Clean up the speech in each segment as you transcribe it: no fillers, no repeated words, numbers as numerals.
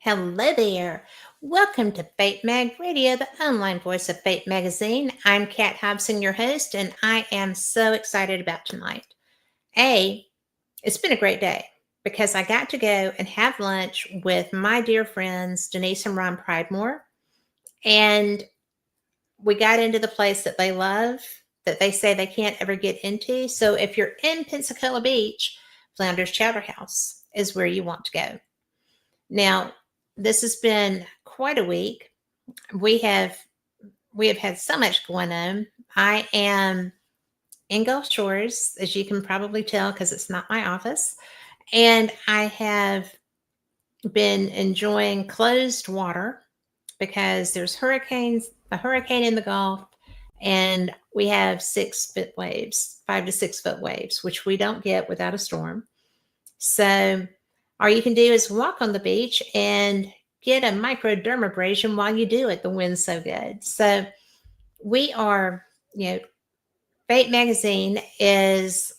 Hello there. Welcome to Fate Mag Radio, the online voice of Fate Magazine. I'm Kat Hobson, your host, and I am so excited about tonight. It's been a great day because I got to go and have lunch with my dear friends, Denise and Ron Pridemore, and we got into the place that they love, that they say they can't ever get into. So if you're in Pensacola Beach, Flounders Chowder House is where you want to go. Now, this has been quite a week. We have we have had so much going on. I am in Gulf Shores, as you can probably tell, because it's not my office, and I have been enjoying closed water because there's a hurricane in the Gulf, and we have 6 foot waves, 5 to 6 foot waves, which we don't get without a storm. So all you can do is walk on the beach and get a microdermabrasion while you do it. The wind's so good. So we are, Fate Magazine is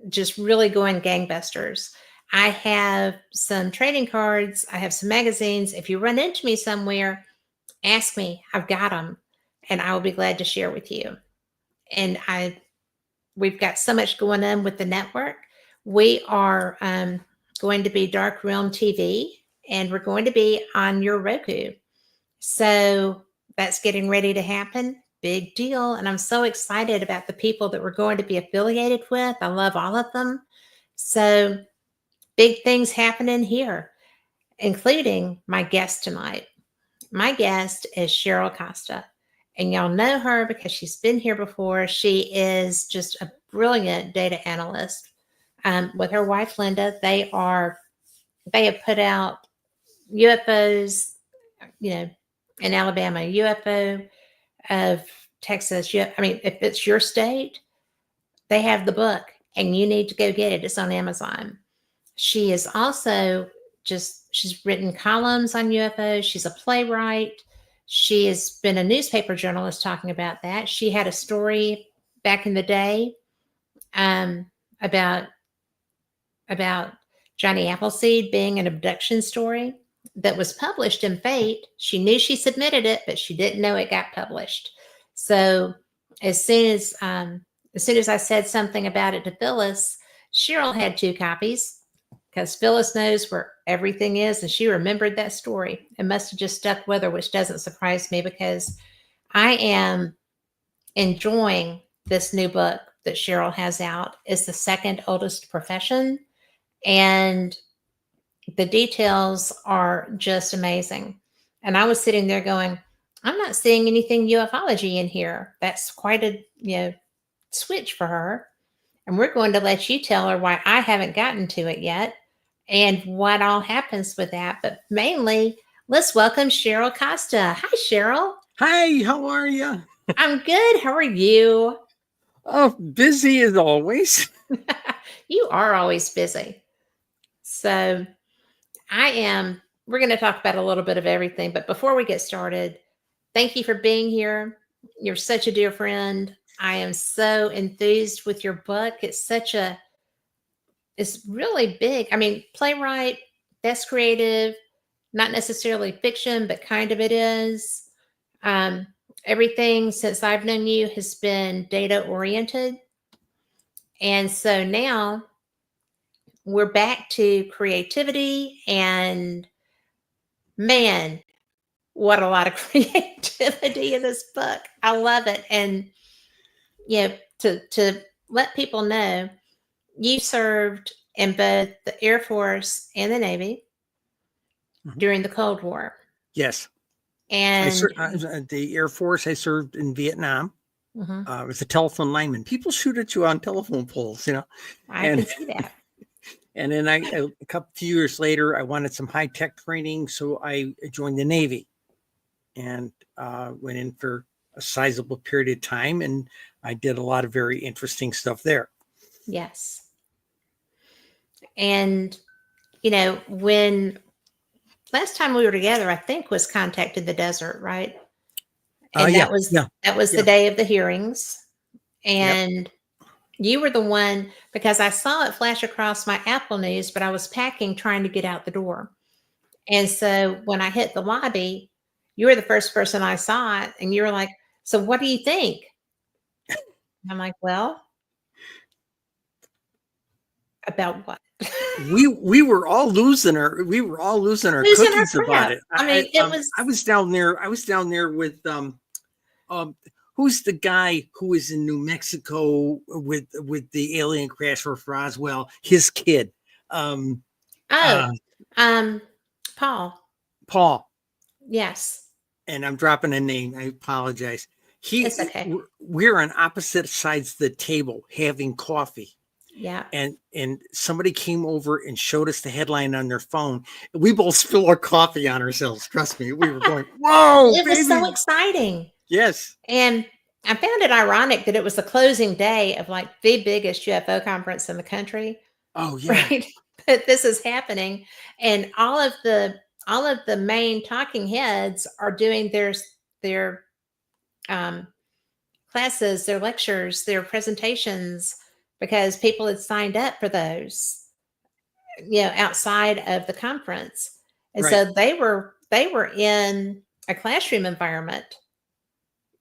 just really going gangbusters. I have some trading cards. I have some magazines. If you run into me somewhere, ask me. I've got them, and I will be glad to share with you. And we've got so much going on with the network. We are going to be Dark Realm TV, and we're going to be on your Roku. So that's getting ready to happen. Big deal. And I'm so excited about the people that we're going to be affiliated with. I love all of them. So big things happening here, including my guest tonight. My guest is Cheryl Costa. And y'all know her because she's been here before. She is just a brilliant data analyst. With her wife, Linda, they have put out UFOs, in Alabama, UFO of Texas. If it's your state, they have the book and you need to go get it. It's on Amazon. She is also she's written columns on UFOs. She's a playwright. She has been a newspaper journalist talking about that. She had a story back in the day about Johnny Appleseed being an abduction story that was published in Fate. She knew she submitted it, but she didn't know it got published. So as soon as I said something about it to Phyllis, Cheryl had 2 copies because Phyllis knows where everything is, and she remembered that story and must have just stuck with her, which doesn't surprise me because I am enjoying this new book that Cheryl has out. It's the second oldest profession, and the details are just amazing. And I was sitting there going, I'm not seeing anything ufology in here. That's quite a switch for her. And we're going to let you tell her why I haven't gotten to it yet and what all happens with that. But mainly, let's welcome Cheryl Costa. Hi, Cheryl. Hi, how are you? I'm good. How are you? Oh, busy as always. You are always busy. So we're going to talk about a little bit of everything. But before we get started, thank you for being here. You're such a dear friend. I am so enthused with your book. It's really big. Playwright, that's creative, not necessarily fiction, but kind of it is. Everything since I've known you has been data oriented. And so now we're back to creativity, and man, what a lot of creativity in this book. I love it. And to let people know, you served in both the Air Force and the Navy during the Cold War. Yes. And the Air Force, I served in Vietnam. I was a telephone lineman. People shoot at you on telephone poles, I can see that. And then a few years later, I wanted some high-tech training, so I joined the Navy and went in for a sizable period of time, and I did a lot of very interesting stuff there. Yes. And, when last time we were together, I think was Contact in the Desert, right? And that was the day of the hearings. And you were the one, because I saw it flash across my Apple News, but I was packing, trying to get out the door. And so when I hit the lobby, you were the first person I saw, and you were like, "So what do you think?" I'm like, "Well, about what?" We were all losing our Losing our cookies about crap. it. I mean, it was I was down there with um who's the guy who was in New Mexico with the alien crash for Roswell, his kid. Um oh, uh um, Paul. Paul, Yes, and I'm dropping a name. I apologize. it's okay. We're on opposite sides of the table having coffee. Yeah. And somebody came over and showed us the headline on their phone. We both spilled our coffee on ourselves. Trust me, we were going, "Whoa, It was so baby!" exciting. Yes. And I found it ironic that it was the closing day of like the biggest UFO conference in the country, Oh yeah. right? But this is happening, and all of the main talking heads are doing their um, classes, their lectures, their presentations because people had signed up for those, outside of the conference, and Right. so they were in a classroom environment.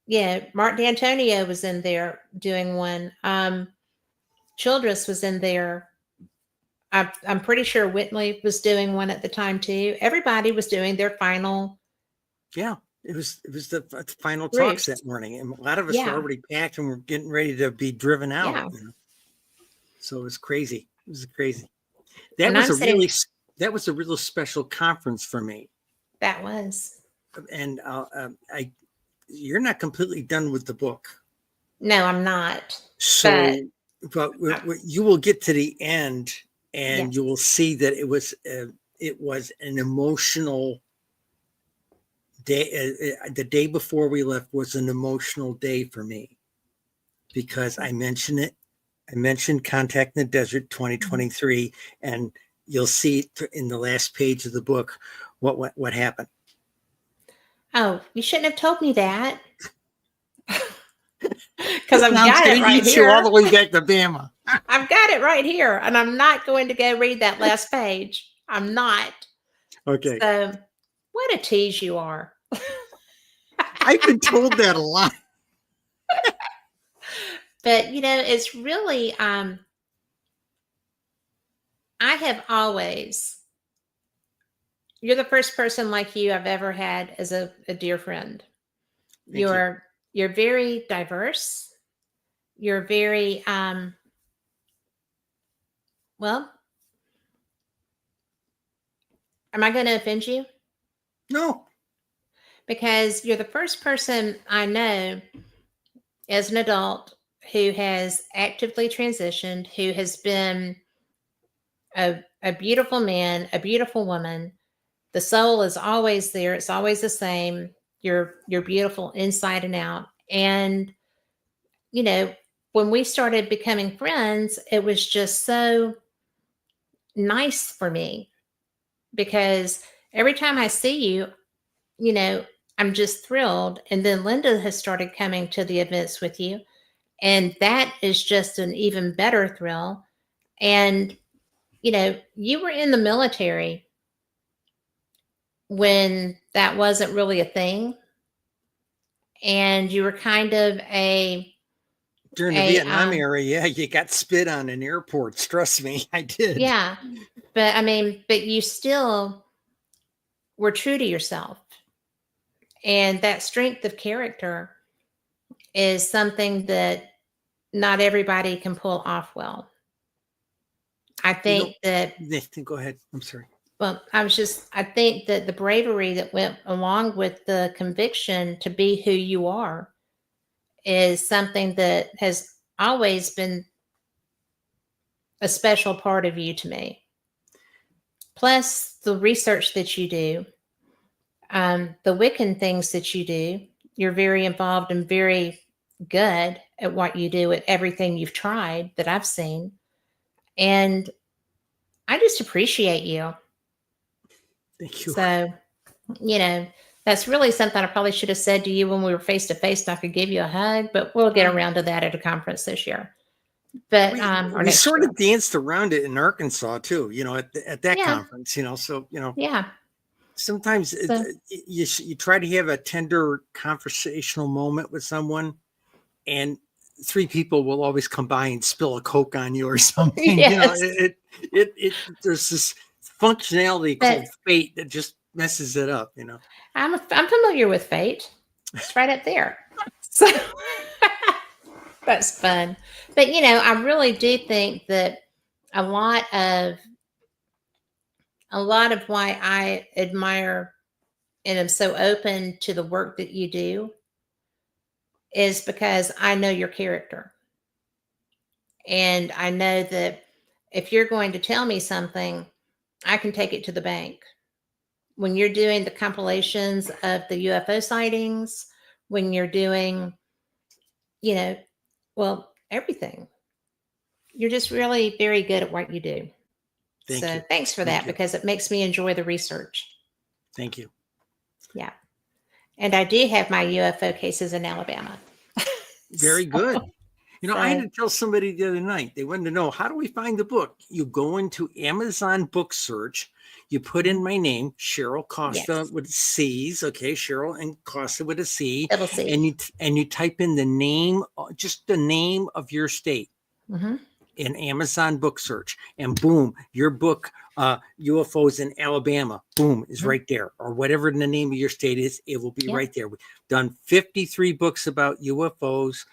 Yeah, Mark D'Antonio was in there doing one. Childress was in there. I'm pretty sure Whitley was doing one at the time too. Everybody was doing their final Yeah. It was the final talks groups. that morning, and a lot of us were Yeah, already packed and we're getting ready to be driven out. yeah. So it was crazy. It was crazy. That And was I'm a sitting. really that was a real special conference for me. That was. And I you're not completely done with the book. No, I'm not. But So, but I, you will get to the end, and you will yes. see that it was an emotional day. The day before we left was an emotional day for me because I mentioned it. I mentioned Contact in the Desert Mhm. 2023, and you'll see in the last page of the book what happened. Oh, you shouldn't have told me that because I've Now I'm got it going to right eat you all here. the way back to Bama. I've got it right here, and I'm not going to go read that last page. I'm not. Okay, So, what a tease you are. I've been told that a lot. But it's really I have always you're the first person like you I've ever had as a dear friend. Thank you. You're very diverse. You're very well, am I going to offend you? No, Because you're the first person I know as an adult who has actively transitioned, who has been a beautiful man, a beautiful woman. The soul is always there. It's always the same. You're beautiful inside and out. And you know, when we started becoming friends, it was just so nice for me because every time I see you, you know, I'm just thrilled. And then Linda has started coming to the events with you, and that is just an even better thrill. And you were in the military when that wasn't really a thing, and you were kind of during the a Vietnam era, yeah, you got spit on in airports. Trust me, I did. yeah, but I mean, but you still were true to yourself, and that strength of character is something that not everybody can pull off well. I You know, think that go ahead. I'm sorry. well, I think that the bravery that went along with the conviction to be who you are is something that has always been a special part of you to me. Plus, the research that you do, the Wiccan things that you do, you're very involved and very good at what you do at everything you've tried that I've seen. And I just appreciate you. Thank you. So, you know, that's really something I probably should have said to you when we were face to face. I could give you a hug, but we'll get around to that at a conference this year. But or We next sort year. of danced around it in Arkansas too. At that Yeah, conference. So yeah. sometimes So you try to have a tender conversational moment with someone, and three people will always come by and spill a Coke on you or something. You know, yes, there's this functionality called but fate that just messes it up. You know. I'm familiar with fate. It's right up there. So that's fun. But I really do think that a lot of a lot of why I admire and am so open to the work that you do is because I know your character. And I know that if you're going to tell me something, I can take it to the bank. When you're doing the compilations of the UFO sightings, when you're doing, you know, well, everything, you're just really very good at what you do. Thank So you. thanks for Thank that you. because it makes me enjoy the research. Thank you. Yeah. And I do have my UFO cases in Alabama. Very good. You know, I had So, to tell somebody the other night, they wanted to know, how do we find the book? You go into Amazon book search, you put in mhm, my name, Cheryl Costa yes, with C's, okay, Cheryl and Costa with a C, double C. and you type in the name, just the name of your state Hmm. in Amazon book search, and boom, your book, UFOs in Alabama, boom, is Hmm. right there. Or whatever the name of your state is, it will be Yeah. right there. We've done 53 books about UFOs.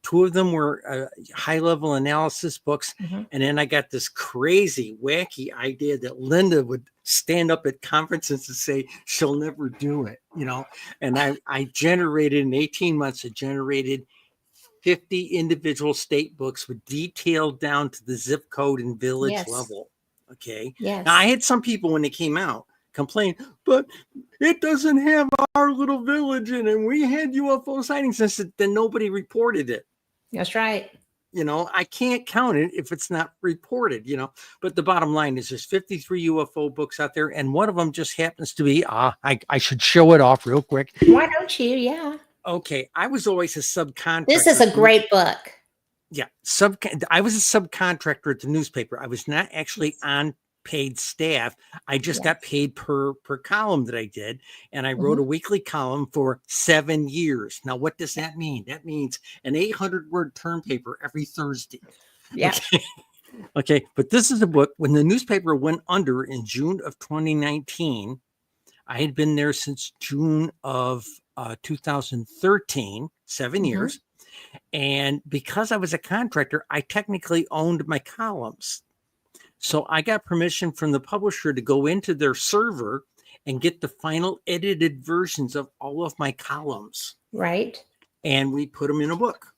Two of them were high level analysis books. Hmm. And then I got this crazy, wacky idea that Linda would stand up at conferences and say she'll never do it, you know. And I generated in 18 months, I generated 50 individual state books with detailed down to the zip code and village Yes. level. Okay. Now I Yes. had some people when they came out complain, but it doesn't have our little village in it. We had UFO sightings. I said, then nobody reported it. That's right. You know, I can't count it if it's not reported, you know. But the bottom line is there's 53 UFO books out there, and one of them just happens to be, I should show it off real quick. Why don't you? Yeah. Okay, I was always a This is subcontractor. a great book. Yeah, I was a subcontractor at the newspaper. I was not actually Yes. on paid staff. I just got Yes. paid per column that I did, and I wrote Hmm. a weekly column for 7 years. Now, what does that mean? That means an 800-word term paper every Thursday. Yeah. Okay. Okay, but this is a book. When the newspaper went under in June of 2019, I had been there since June of 2013, 7 years. Hmm. And because I was a contractor, I technically owned my columns. So I got permission from the publisher to go into their server and get the final edited versions of all of my columns. Right. And we put them in a book.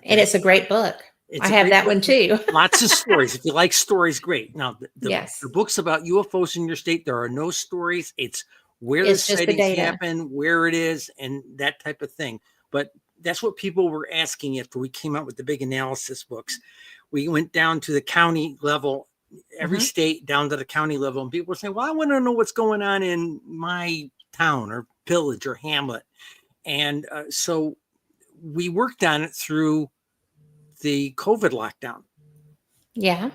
And Okay. it's a great book. I It's a have great that book. one too. Lots of stories. If you like stories, great. Now, the Yes. books about UFOs in your state, there are no stories. It's where the It's just the sightings data. happen, where it is, and that type of thing. But that's what people were asking after we came out with the big analysis books. We went down to the county level, every Hmm. state down to the county level, and people were saying, well, I want to know what's going on in my town or village or hamlet. And so we worked on it through the COVID lockdown. Yeah.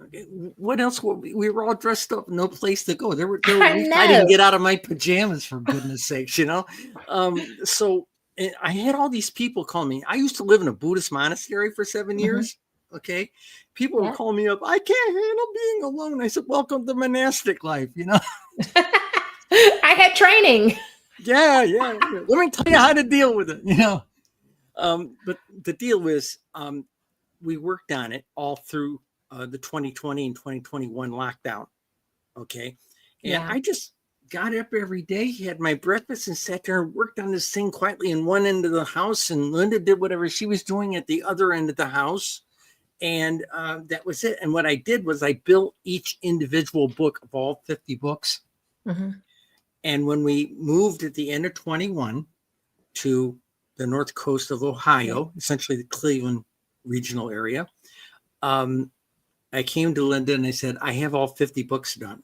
Okay, what else? We were all dressed up, no place to go. There were I weeks I didn't know. get out of my pajamas, for goodness sakes, you know. So I had all these people call me. I used to live in a Buddhist monastery for 7 Hmm. years. Okay, people were Yeah. calling me up. I can't handle being alone. I said, "Welcome to monastic life," you know. I had training. Yeah. Let me tell you how to deal with it, you know. But the deal was, we worked on it all through the 2020 and 2021 lockdown. Okay. And Yeah. I just got up every day, had my breakfast, and sat there and worked on this thing quietly in one end of the house. And Linda did whatever she was doing at the other end of the house. And that was it. And what I did was I built each individual book of all 50 books. Hmm. And when we moved at the end of 21 to the north coast of Ohio, essentially the Cleveland regional area, I came to Linda and I said, I have all 50 books done.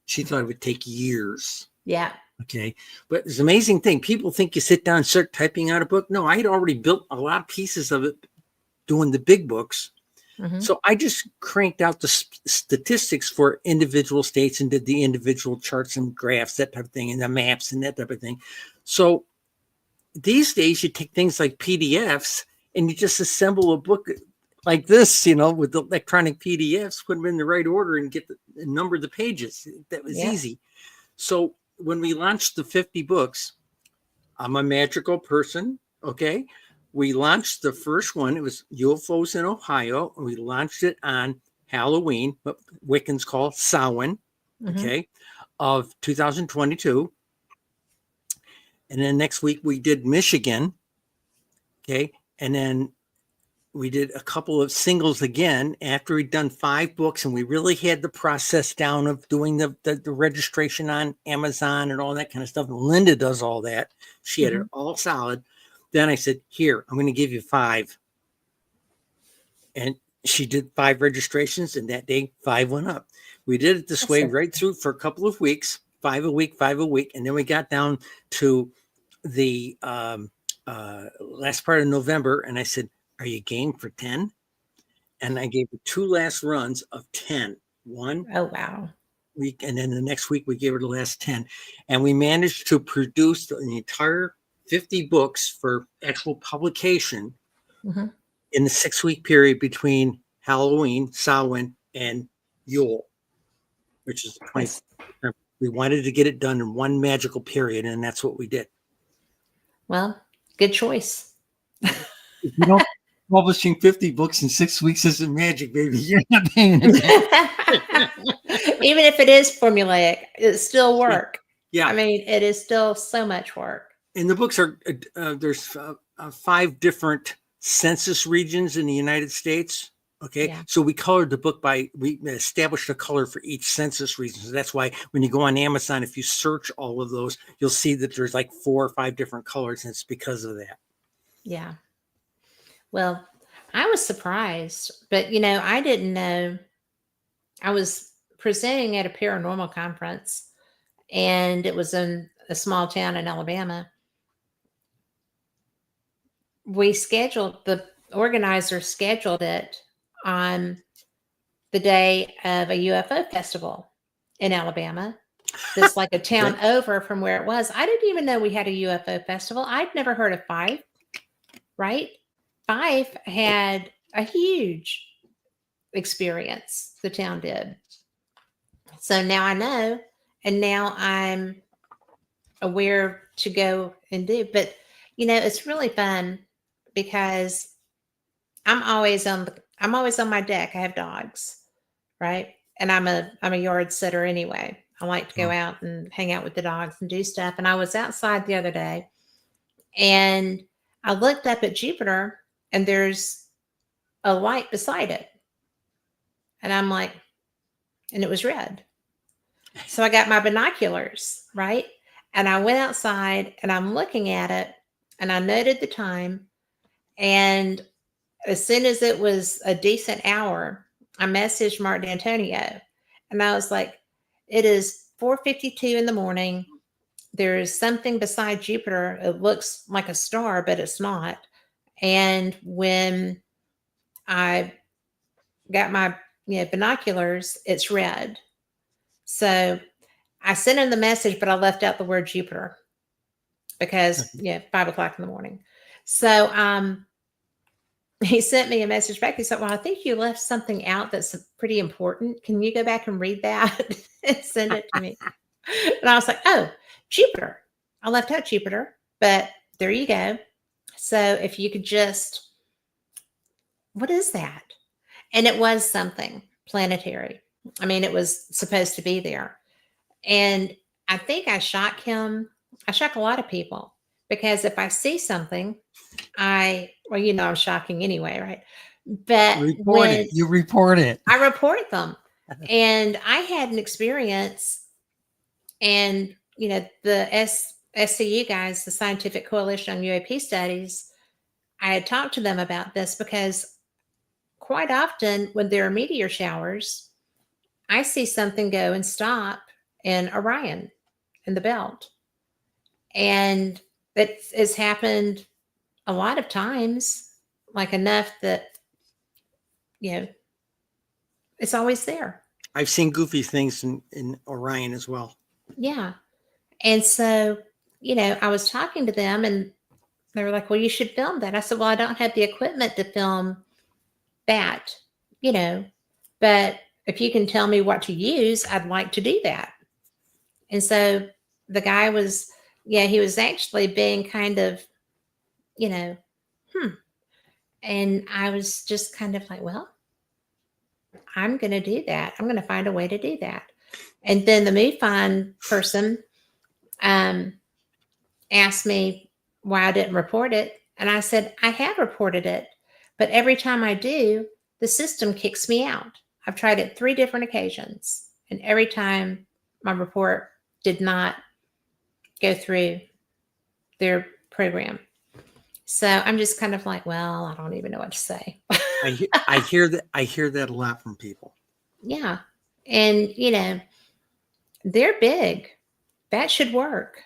She thought it would take years. Yeah. Okay. But it's an amazing thing. People think you sit down and start typing out a book. No, I had already built a lot of pieces of it doing the big books. Mhm. So I just cranked out the statistics for individual states and did the individual charts and graphs, that type of thing, and the maps and that type of thing. So these days you take things like PDFs and you just assemble a book like this, with the electronic PDFs, put them in the right order and get and number the pages. That was Yep. easy. So when we launched the 50 books, I'm a magical person. Okay. We launched the first one. It was UFOs in Ohio. And we launched it on Halloween, what Wiccans call Samhain, Mhm. okay, of 2022. And then next week we did Michigan. Okay. And then we did a couple of singles again after we'd done 5 books and we really had the process down of doing the registration on Amazon and all that kind of stuff. And Linda does all that. She had it Mhm. all solid. Then I said, here, I'm going to give you 5. And she did 5 registrations, and that day 5 went up. We did it this That's way so right through for a couple of weeks, 5 a week, 5 a week. And then we got down to the last part of November. And I said, are you game for 10? And I gave her 2 last runs of 10. One Oh, wow. week, and then the next week we gave her the last 10. And we managed to produce the entire 50 books for actual publication Mhm. in the 6-week period between Halloween, Samhain, and Yule, which is the 20th. That's We wanted to get it done in one magical period, and that's what we did. well, good choice. If you don't publishing 50 books in 6 weeks isn't magic, baby. You're not paying attention. Even if it is formulaic, it's still Yeah. work. I Yeah. mean, it is still so much work. And the books are there's 5 different census regions in the United States. Okay, Yeah. so we colored the book we established a color for each census region. So that's why when you go on Amazon, if you search all of those, you'll see that there's like 4 or 5 different colors, and it's because of that. Yeah. Well, I was surprised, but I didn't know. I was presenting at a paranormal conference, and it was in a small town in Alabama. The organizer scheduled it on the day of a UFO festival in Alabama. That's like a town Okay. over from where it was. I didn't even know we had a UFO festival. I'd never heard of Fife, right? Fife had a huge experience, the town did. So now I know, and now I'm aware to go and do. But it's really fun because I'm always on my deck. I have dogs, right? And I'm a yard sitter anyway. I like to go Oh. out and hang out with the dogs and do stuff. And I was outside the other day and I looked up at Jupiter and there's a light beside it. And I'm like, and it was red. So I got my binoculars, right? And I went outside and I'm looking at it and I noted the time. And as soon as it was a decent hour, I messaged Mark D'Antonio and I was like, it is 4:52 in the morning. There is something beside Jupiter. It looks like a star, but it's not. And when I got my binoculars, it's red. So I sent him the message, but I left out the word Jupiter because 5 o'clock in the morning. So he sent me a message back. He said, well, I think you left something out that's pretty important. Can you go back and read that and send it to me? And I was like, oh, Jupiter. I left out Jupiter, but there you go. So if you could just, what is that? And it was something planetary. I mean, it was supposed to be there. And I think I shock him. I shock a lot of people because if I see something, I'm shocking anyway, right? But Report it. when You report it. I report them, and I had an experience, and the SCU guys, the Scientific Coalition on UAP Studies, I had talked to them about this because quite often when there are meteor showers, I see something go and stop in Orion in the belt. And it has happened a lot of times, like enough that you know, it's always there. I've seen goofy things in Orion as well. Yeah. And so, I was talking to them and they were like, well, you should film that. I said, well, I don't have the equipment to film that, you know, but if you can tell me what to use, I'd like to do that. And so the guy was, yeah, he was actually being kind of, you know, hmm. And I was just kind of like, well, I'm going to do that. I'm going to find a way to do that. And then the MUFON person um, asked me why I didn't report it. And I said, I have reported it, but every time I do, the system kicks me out. I've tried it 3 different occasions, and every time my report did not go through their program. So I'm just kind of like, well, I don't even know what to say. I hear that. I hear that a lot from people. Yeah. And, they're big. That should work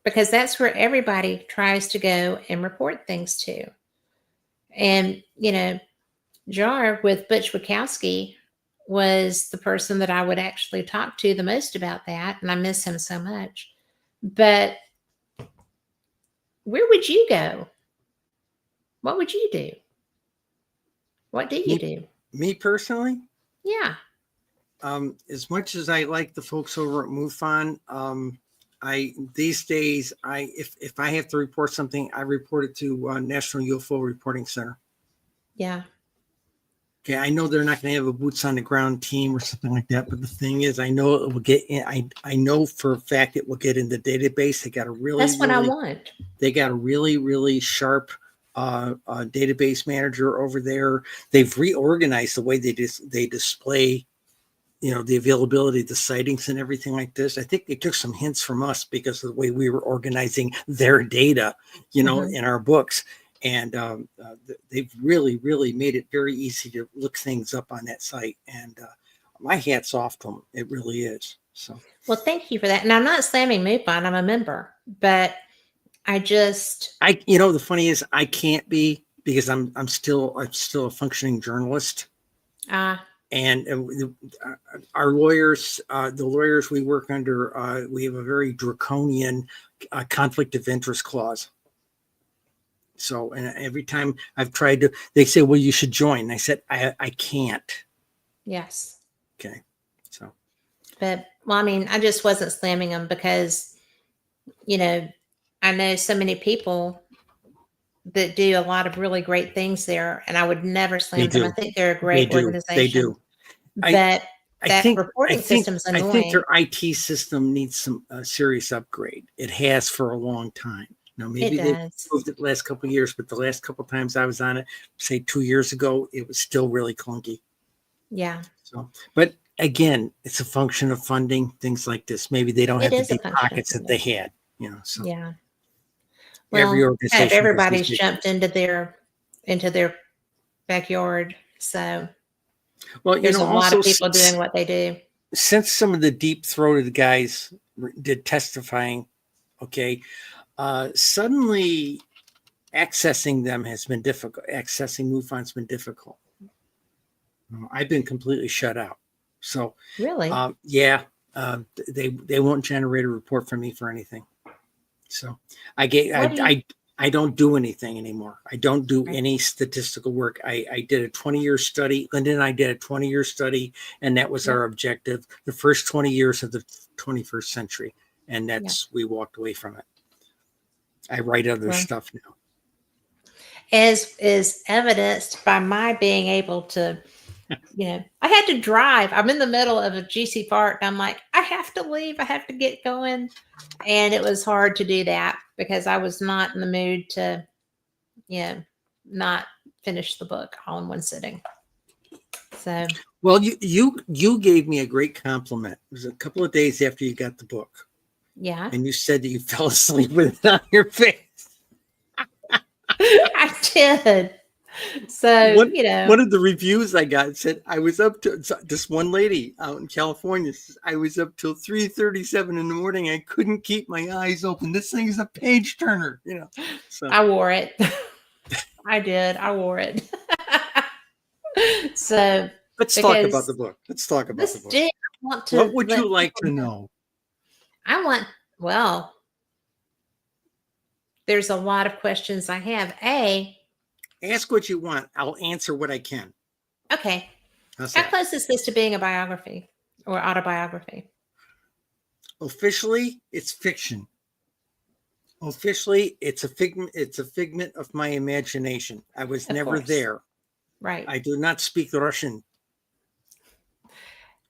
because that's where everybody tries to go and report things to. And, Jar with Butch Wachowski was the person that I would actually talk to the most about that. And I miss him so much. But where would you go? What would you do? What do you do? Me personally, Yeah. as much as I like the folks over at MUFON, these days if I have to report something, I report it to National UFO Reporting Center. Yeah. Okay, I know they're not going to have a boots on the ground team or something like that, but the thing is, I know it will get in. I know for a fact it will get in the database. They got a That's what I want. They got a really sharp database manager over there. They've reorganized the way they display, the availability of the sightings and everything like this. I think they took some hints from us because of the way we were organizing their data, in our books. And they've really made it very easy to look things up on that site. And my hat's off to them. It really is. So, well, thank you for that. And I'm not slamming MUFON. I'm a member, but the funny is I can't be because I'm still a functioning journalist. And our lawyers, the lawyers we work under, we have a very draconian conflict of interest clause. So, and every time I've tried to, they say, well, you should join. I said, I can't. Yes. Okay. So, but well, I mean, I just wasn't slamming them because, I know so many people that do a lot of really great things there, and I would never slam them. I think they're a great organization. They do. But reporting system is annoying. I think their IT system needs some serious upgrade. It has for a long time. Now, maybe they've improved it the last couple of years, but the last couple of times I was on it, say 2 years ago, it was still really clunky. Yeah. So, but again, it's a function of funding, things like this. Maybe they don't have the deep pockets that they had, So yeah. Well, every organization, everybody's jumped into their backyard. So, well, there's a lot of people doing what they do. Since some of the deep-throated guys did testifying, okay. Suddenly accessing them has been difficult. Accessing MUFON's been difficult. I've been completely shut out. So really, yeah, they won't generate a report for me for anything. So I don't do anything anymore. I don't do any statistical work. I did a 20-year study. Linda and I did a 20-year study, and that was our objective: the first 20 years of the 21st century, and we walked away from it. I write other stuff now. As is evidenced by my being able to, I had to drive. I'm in the middle of a GC park and I'm like, I have to leave. I have to get going. And it was hard to do that because I was not in the mood to, not finish the book all in one sitting. So, well, you gave me a great compliment. It was a couple of days after you got the book. Yeah. And you said that you fell asleep with it on your face. I did. So, one of the reviews I got said I was up to this one lady out in California. Says, I was up till 3:37 in the morning. I couldn't keep my eyes open. This thing is a page turner, So I wore it. I did. I wore it. So Let's talk about the because book. Let's talk about the this book. did I want What to would let you like people to know. know? I want well, there's a lot of questions I have. Ask what you want. I'll answer what I can. Okay. How's How that? close is this to being a biography or autobiography? Officially, it's fiction. Officially, it's a figment. It's a figment of my imagination. I was Of never course. there. Right. I do not speak Russian.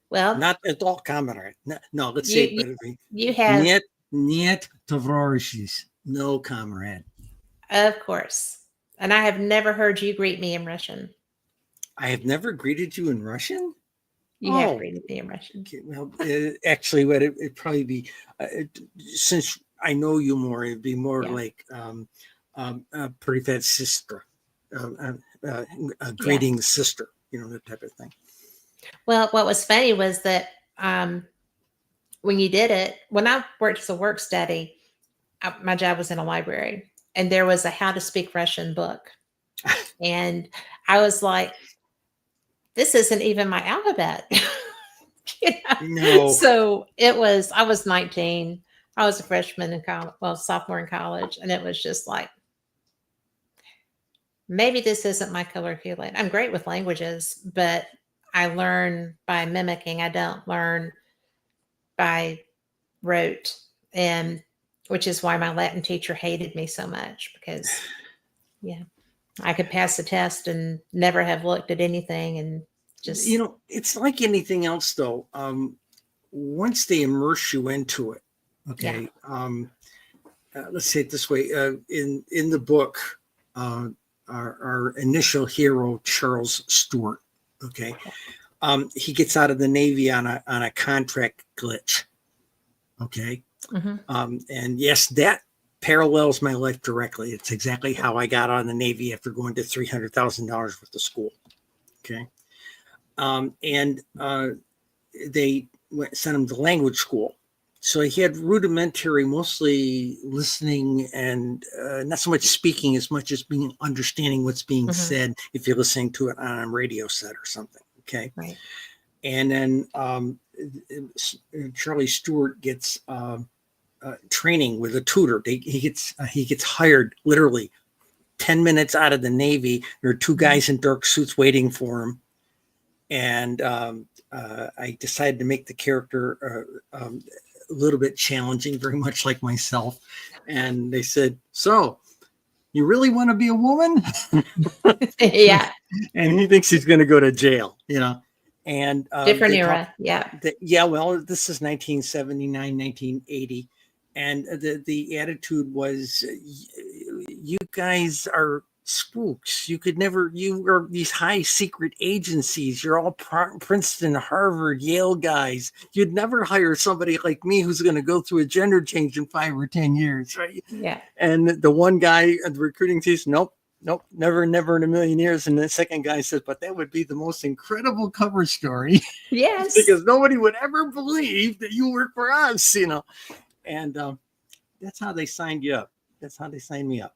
Well, Not at all, comrade. No, no, let's you say it you, better. you have, Нет, нет, товарищи. No, comrade. of course. And I have never heard you greet me in Russian. I have never greeted you in Russian. You have Oh, greeted me in Russian. okay. Well, actually, what it'd probably be, since I know you more, it'd be more Yeah. like pretty fat sister, Yeah. greeting sister, that type of thing. Well, what was funny was that when you did it, when I worked as a work study, my job was in a library, and there was a how to speak Russian book. And I was like, this isn't even my alphabet. You know? No, So I was 19. I was a freshman in college, well, sophomore in college. And it was just like, maybe this isn't my color Kool-Aid. I'm great with languages, but I learn by mimicking. I don't learn by rote. And which is why my Latin teacher hated me so much because, yeah, I could pass the test and never have looked at anything and just, it's like anything else, though. Once they immerse you into it, yeah. okay. Let's say it this way: in the book, our initial hero, Charles Stewart, okay, he gets out of the Navy on a contract glitch, okay, Mhm. and yes, that parallels my life directly. It's exactly how I got out of the Navy after going to $300,000 worth of school, okay, and they sent him to language school. So he had rudimentary, mostly listening and not so much speaking as much as being understanding what's being Mhm. said if you're listening to it on a radio set or something. Okay. Right. And then Charlie Stewart gets training with a tutor. He gets hired literally 10 minutes out of the Navy. There are two guys in dark suits waiting for him. And I decided to make the character a little bit challenging, very much like myself. And they said, "So, you really want to be a woman?" Yeah. And he thinks he's going to go to jail, And Different they talk. era. Yeah. Yeah, well, this is 1979, 1980. And the attitude was, you guys are spooks. You are these high secret agencies. You're all Princeton, Harvard, Yale guys. You'd never hire somebody like me who's going to go through a gender change in 5 or 10 years, right? Yeah. And the one guy at the recruiting team says, nope, never in a million years. And the second guy says, but that would be the most incredible cover story Yes. because nobody would ever believe that you work for us, And that's how they signed you up. That's how they signed me up.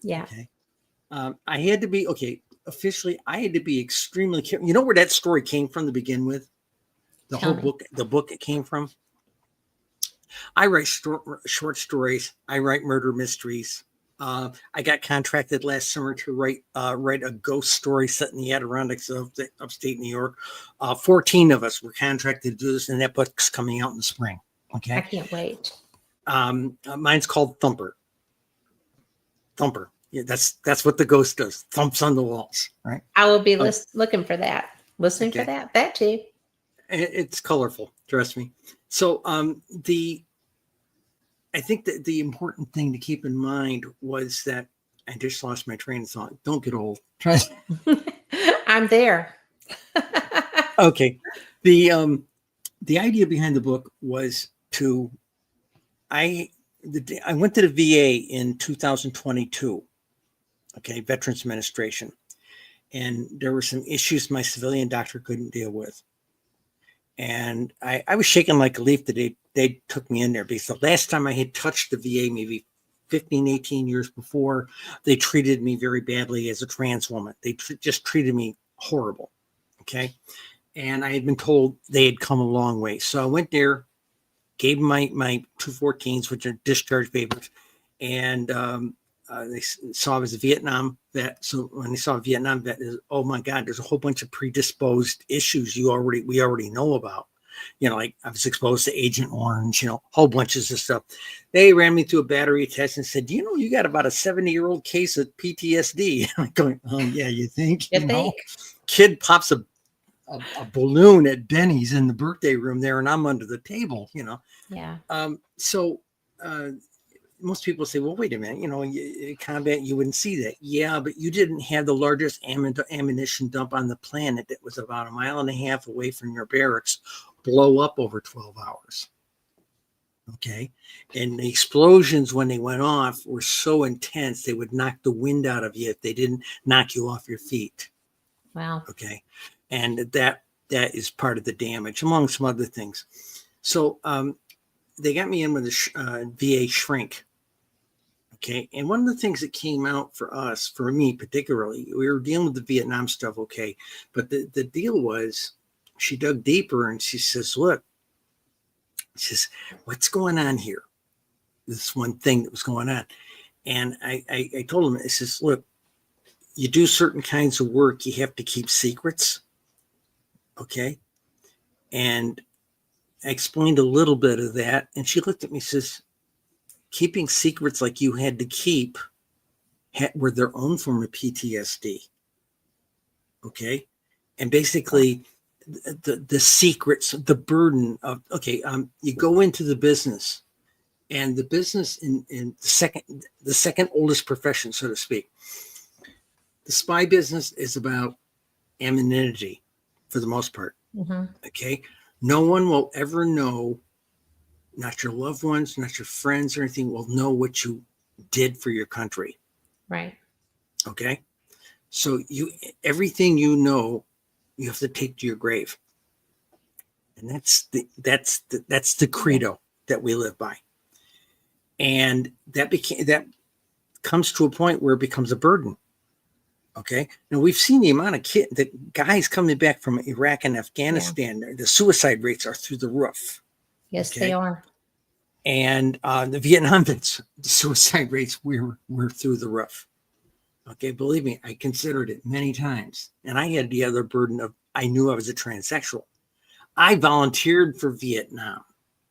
Yeah. Okay. I had to be, officially, I had to be extremely careful. You know where that story came from to begin with? The Tell whole me. book, the book it came from. I write short stories. I write murder mysteries. I got contracted last summer to write a ghost story set in the Adirondacks of upstate New York. 14 of us were contracted to do this, and that book's coming out in the spring. Okay. I can't wait. Mine's called Thumper. Thumper. Yeah, that's what the ghost does. Thumps on the walls. Right. I will be looking for that. Listening for Okay. that. That too. It's colorful. Trust me. So I think that the important thing to keep in mind was that I just lost my train of thought. Don't get old. Trust me. I'm there. Okay. The idea behind the book was I went to the VA in 2022. Okay, Veterans Administration, and there were some issues my civilian doctor couldn't deal with, and I was shaking like a leaf that they took me in there because the last time I had touched the VA, maybe 15, 18 years before, they treated me very badly as a trans woman. They just treated me horrible. Okay. And I had been told they had come a long way. So I went there, gave them my 214s, which are discharge papers. And they saw I was a Vietnam vet. So when they saw a Vietnam vet, oh my God, there's a whole bunch of predisposed issues we already know about. Like I was exposed to Agent Orange, whole bunches of stuff. They ran me through a battery test and said, you got about a 70-year-old case of PTSD. I'm going, oh yeah, you think? You think? Kid pops a balloon at Denny's in the birthday room there, and I'm under the table, Yeah. So most people say, well, wait a minute, in combat, you wouldn't see that. Yeah, but you didn't have the largest ammunition dump on the planet that was about 1.5 miles away from your barracks blow up over 12 hours. Okay. And the explosions, when they went off, were so intense, they would knock the wind out of you if they didn't knock you off your feet. Wow. Okay. And that is part of the damage, among some other things. So they got me in with a VA shrink. Okay. And one of the things that came out for us, for me particularly, we were dealing with the Vietnam stuff. Okay. But the deal was, she dug deeper and she says, look, she says, what's going on here? This one thing that was going on. And I told him, I says, look, you do certain kinds of work, you have to keep secrets. Okay. And I explained a little bit of that. And she looked at me and says, keeping secrets like you had to keep were their own form of PTSD. Okay. And basically the secrets, the burden of, you go into the business, and the business in the second oldest profession, so to speak, the spy business is about anonymity for the most part. Mm-hmm. Okay. No one will ever know, not your loved ones, not your friends or anything, will know what you did for your country. Right. Okay. So everything you have to take to your grave. And that's the credo that we live by. And that comes to a point where it becomes a burden. Okay. Now we've seen the amount of the guys coming back from Iraq and Afghanistan, the suicide rates are through the roof. Yes, they are. And the Vietnam vets, the suicide rates were through the roof. Okay. Believe me, I considered it many times. And I had the other burden of, I knew I was a transsexual. I volunteered for Vietnam.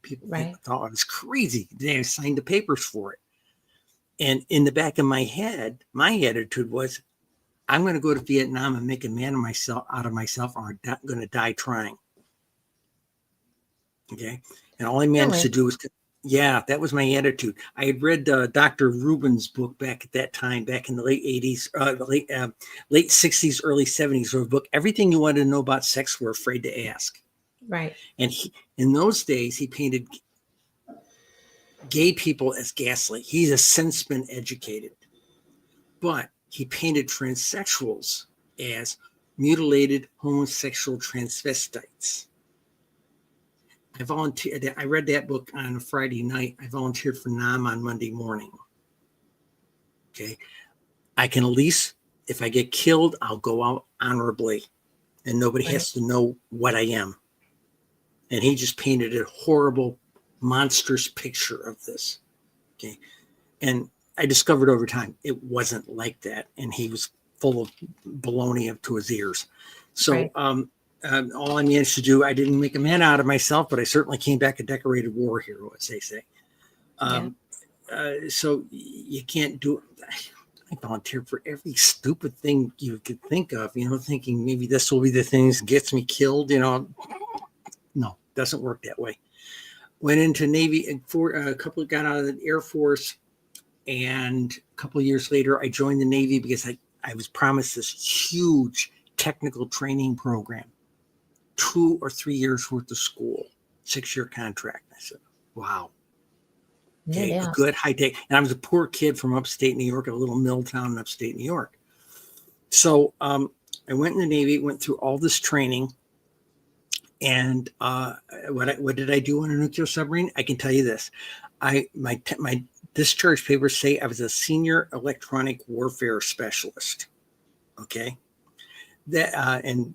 People thought I was crazy. They signed the papers for it. And in the back of my head, my attitude was, I'm going to go to Vietnam and make a man out of myself, or I'm not going to die trying. Okay. And all I managed to do was, that was my attitude. I had read Dr. Rubin's book back at that time, back in the late 80s, late 60s, early 70s, or a book, Everything You Wanted to Know About Sex We're Afraid to Ask. Right. And in those days, he painted gay people as ghastly. He's has since been educated. But he painted transsexuals as mutilated homosexual transvestites. I volunteered. I read that book on a Friday night. I volunteered for NAM on Monday morning. Okay. I can at least, if I get killed, I'll go out honorably, and nobody has to know what I am. And he just painted a horrible, monstrous picture of this. Okay. And I discovered over time it wasn't like that, and he was full of baloney up to his ears. So all I managed to do, I didn't make a man out of myself, but I certainly came back a decorated war hero, as they say. So you can't do it. I volunteered for every stupid thing you could think of, thinking maybe this will be the thing that gets me killed. No, doesn't work that way. Went into Navy and got out of the Air Force. And a couple of years later, I joined the Navy because I was promised this huge technical training program, 2 or 3 years worth of school, 6-year contract. I said, wow. Okay, a good high tech. And I was a poor kid from upstate New York, a little mill town in upstate New York. So I went in the Navy, went through all this training. And what did I do on a nuclear submarine? I can tell you this. My discharge papers say I was a senior electronic warfare specialist. Okay. that and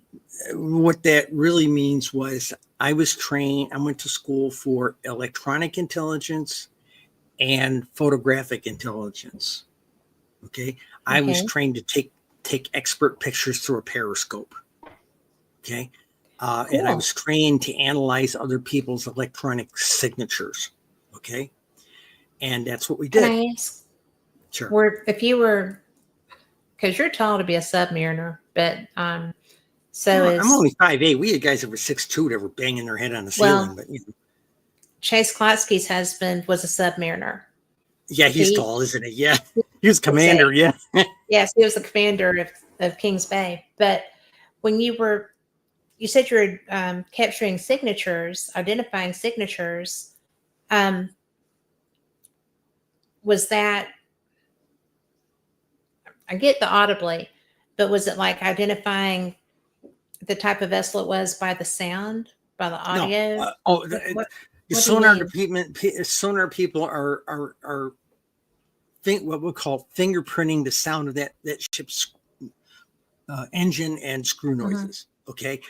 what that really means was I was trained. I went to school for electronic intelligence and photographic intelligence. Okay, I was Okay. trained to take expert pictures through a periscope. Okay, and I Cool. was trained to analyze other people's electronic signatures. Okay, and that's what we Can did. I ask, Sure. were if you were, because you're tall to be a submariner, but so Well, I'm is, only 5'8". We had guys that were 6'2" that were banging their head on the ceiling, well, but Chase Klotsky's husband was a submariner. yeah, he's He tall, isn't he? Yeah, he was was a, commander. Yeah. yes, he was the commander of Kings Bay. But when you were, you said you were capturing signatures, identifying signatures. Um, was that, I get the audibly, but was it like identifying the type of vessel it was by the sound, by the No. audio? What what, The what do you sonar mean? department, sonar people are what we call fingerprinting the sound of that ship's engine and screw Hmm. noises. Okay,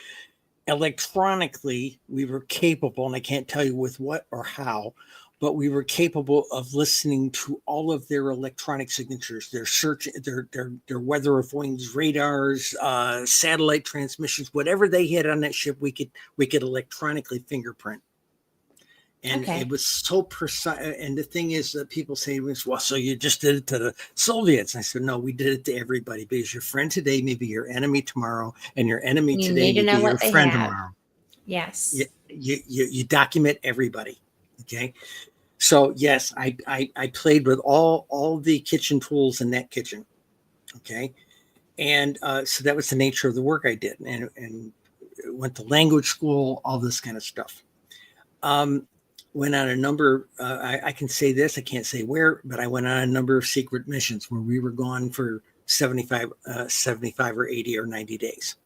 electronically we were capable, and I can't tell you with what or how, but we were capable of listening to all of their electronic signatures, their search, their weather avoidance radars, satellite transmissions, whatever they had on that ship, we could electronically fingerprint. And it Okay. was so precise. And the thing is that people say, well, so you just did it to the Soviets. And I said, no, we did it to everybody, because your friend today may be your enemy tomorrow, and your enemy You today need to may be know your what they friend have. tomorrow. You, Yes. you document everybody. Okay. So yes, I played with all the kitchen tools in that kitchen. Okay. And so that was the nature of the work I did, and went to language school, all this kind of stuff. Um, went on a number. I can say this. I can't say where, but I went on a number of secret missions where we were gone for 75 or 80 or 90 days.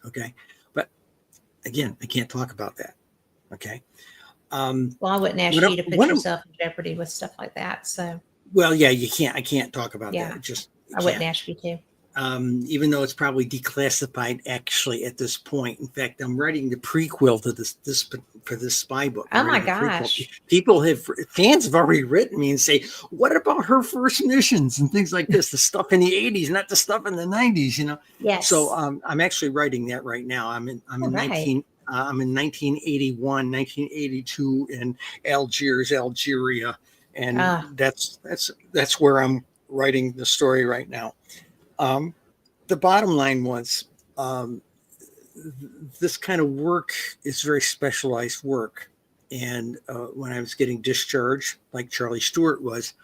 Okay, but again, I can't talk about that. Okay. Um, Well, I wouldn't ask you to put one of yourself in jeopardy with stuff like that. So, well, yeah, you can't. I can't talk about yeah, that. Just you I wouldn't can't. ask you to. Even though it's probably declassified actually at this point. In fact, I'm writing the prequel to this for this spy book. I'm Oh my writing a prequel. gosh. Fans have already written me and say, what about her first missions and things like this? The stuff in the 80s, not the stuff in the 90s, you know. So Yes. I'm actually writing that right now. I'm All in right. 1981, 1982 in Algiers, Algeria, and Uh, that's where I'm writing the story right now. Um, the bottom line was, um, this kind of work is very specialized work. And when I was getting discharged, like Charlie Stewart was,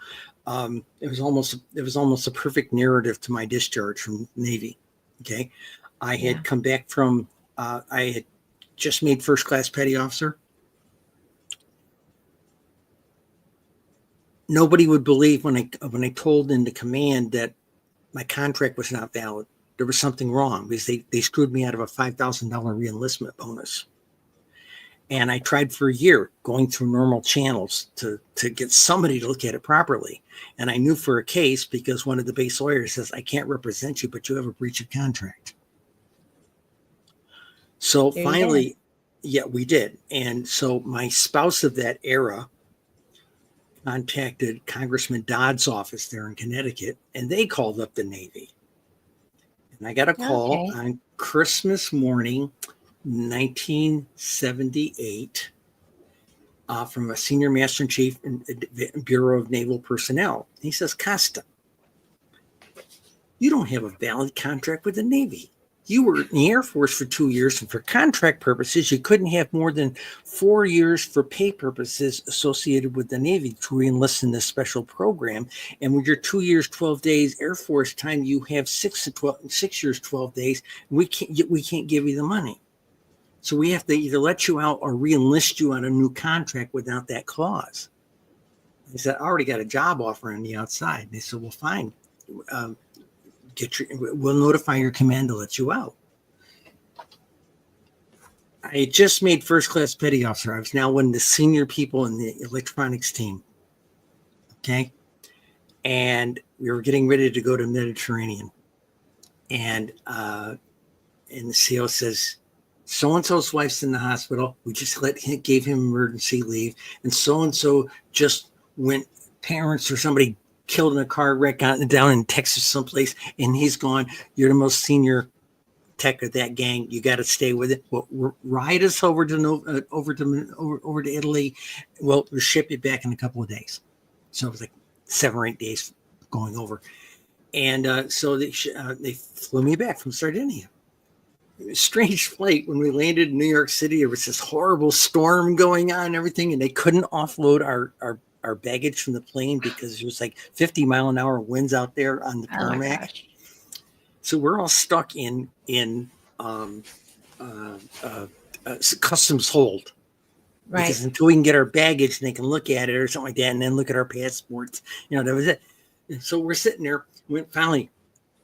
it was almost a perfect narrative to my discharge from Navy. Okay, I yeah. had come back from I had just made first class petty officer. Nobody would believe when I told into command that my contract was not valid. There was something wrong, because they screwed me out of a $5,000 reenlistment bonus. And I tried for a year going through normal channels to get somebody to look at it properly. And I knew for a case, because one of the base lawyers says, I can't represent you, but you have a breach of contract. So There you go. finally, yeah, we did. And so my spouse of that era contacted Congressman Dodd's office there in Connecticut, and they called up the Navy. And I got a call Okay. on Christmas morning, 1978, from a senior master in chief in Bureau of Naval Personnel. He says, Costa, you don't have a valid contract with the Navy. You were in the Air Force for 2 years, and for contract purposes, you couldn't have more than 4 years for pay purposes associated with the Navy to reenlist in this special program. And with your 2 years, 12 days Air Force time, you have 6 years, 12 days. We can't give you the money. So we have to either let you out or reenlist you on a new contract without that clause. He said, I already got a job offer on the outside. They said, well, fine. Um, we'll notify your command to let you out. I had just made first class petty officer. I was now one of the senior people in the electronics team. Okay. And we were getting ready to go to Mediterranean. And and the CO says, so-and-so's wife's in the hospital. We just gave him emergency leave. And so-and-so just went, parents or somebody killed in a car wreck down in Texas someplace, and he's gone. You're the most senior tech of that gang. You got to stay with it. Well, ride us over to Italy. We'll ship you back in a couple of days. So it was like 7 or 8 days going over. And so they flew me back from Sardinia. It was a strange flight. When we landed in New York City, there was this horrible storm going on and everything, and they couldn't offload our baggage from the plane because it was like 50-mile-an-hour winds out there on the tarmac. So we're all stuck in customs hold. Right. Because until we can get our baggage and they can look at it or something like that, and then look at our passports, that was it. And so we're sitting there. Finally,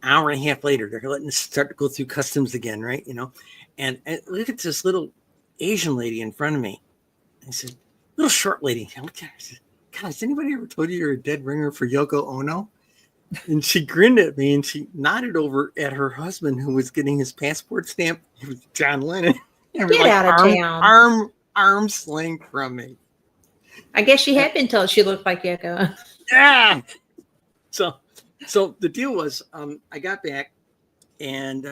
hour and a half later, they're letting us start to go through customs again, right? And look at this little Asian lady in front of me. I said, little short lady. I looked at her. I said, God, has anybody ever told you you're a dead ringer for Yoko Ono? And she grinned at me and she nodded over at her husband who was getting his passport stamp. It was John Lennon. Get out of town. Arm's length from me. I guess she had been told she looked like Yoko. Yeah. So the deal was, I got back and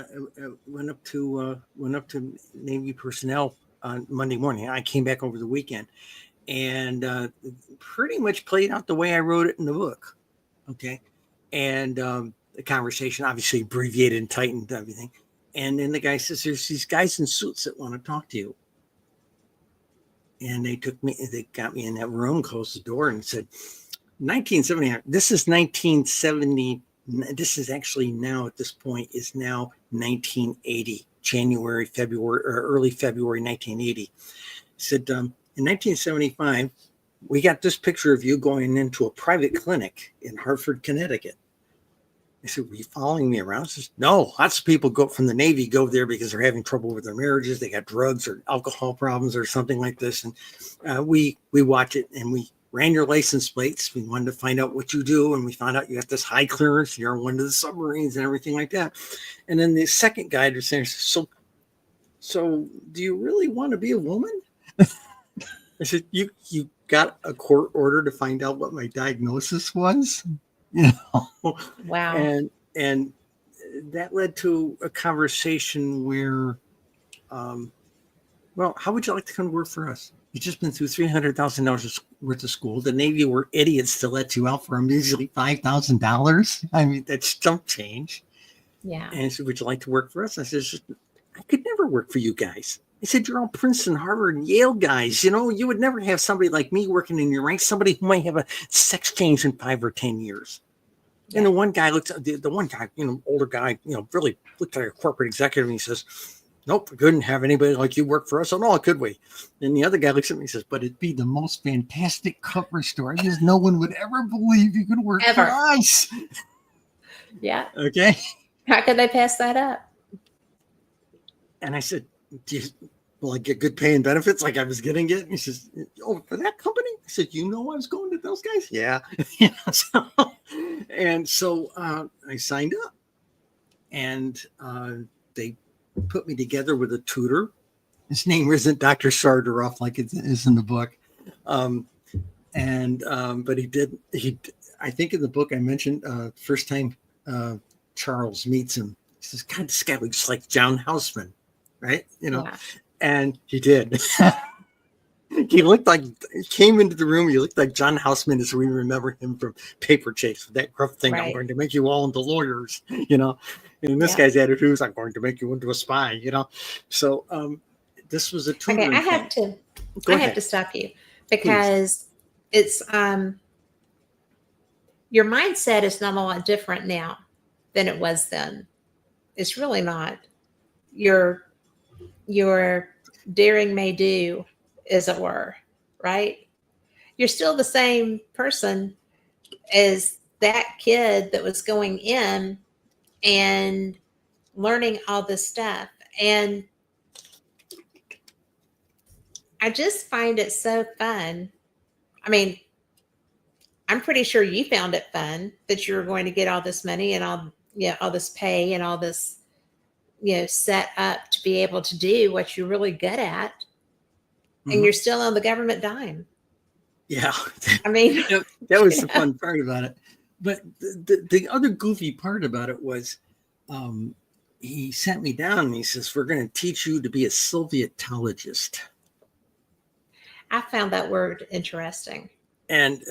went up to Navy personnel on Monday morning. I came back over the weekend and pretty much played out the way I wrote it in the book. Okay. And the conversation obviously abbreviated and tightened everything. And then the guy says, there's these guys in suits that want to talk to you. And they got me in that room, closed the door and said, 1970, this is 1970. This is actually now at this point is now 1980, January, February, or early February, 1980. He said, in 1975, we got this picture of you going into a private clinic in Hartford, Connecticut. I said, were you following me around? He says, no, lots of people go from the Navy, go there because they're having trouble with their marriages. They got drugs or alcohol problems or something like this. And we watch it and we ran your license plates. We wanted to find out what you do. And we found out you got this high clearance. You're on one of the submarines and everything like that. And then the second guy was saying, so do you really want to be a woman? I said, you got a court order to find out what my diagnosis was? Wow. And that led to a conversation where, well, how would you like to come to work for us? You've just been through $300,000 worth of school. The Navy were idiots to let you out for a measly $5,000. I mean, that's chump change. Yeah. And he said, would you like to work for us? I said, I could never work for you guys. I said, you're all Princeton, Harvard, and Yale guys. You would never have somebody like me working in your ranks, somebody who might have a sex change in 5 or 10 years. Yeah. And the one guy looked at the one guy, older guy, really looked at a corporate executive and he says, nope, we couldn't have anybody like you work for us. Oh, no, could we? And the other guy looks at me and says, but it'd be the most fantastic cover story because no one would ever believe you could work for us. Yeah. Okay. How could they pass that up? And I said, will I get good pay and benefits like I was getting it? And he says, oh, for that company? I said, I was going to those guys? Yeah. So I signed up. And they put me together with a tutor. His name isn't Dr. Sardaroff like it is in the book. But I think in the book I mentioned first time Charles meets him. He says, God, this guy looks like John Houseman, right? Yeah. And he did. He came into the room. He looked like John Houseman as we remember him from Paper Chase with that gruff thing. Right. I'm going to make you all into lawyers, And this guy's attitude is, I'm going to make you into a spy, So this was a tutoring. Okay, I have to stop you because it's your mindset is not a lot different now than it was then. It's really not. Your daring may do, as it were, right? You're still the same person as that kid that was going in and learning all this stuff. And I just find it so fun. I mean, I'm pretty sure you found it fun that you were going to get all this money and all this pay and all this, set up to be able to do what you're really good at, and Mhm. you're still on the government dime. Yeah. I mean, That was you the know, fun part about it. But the other goofy part about it was um, he sent me down and he says, we're going to teach you to be a Sovietologist. I found that word interesting. And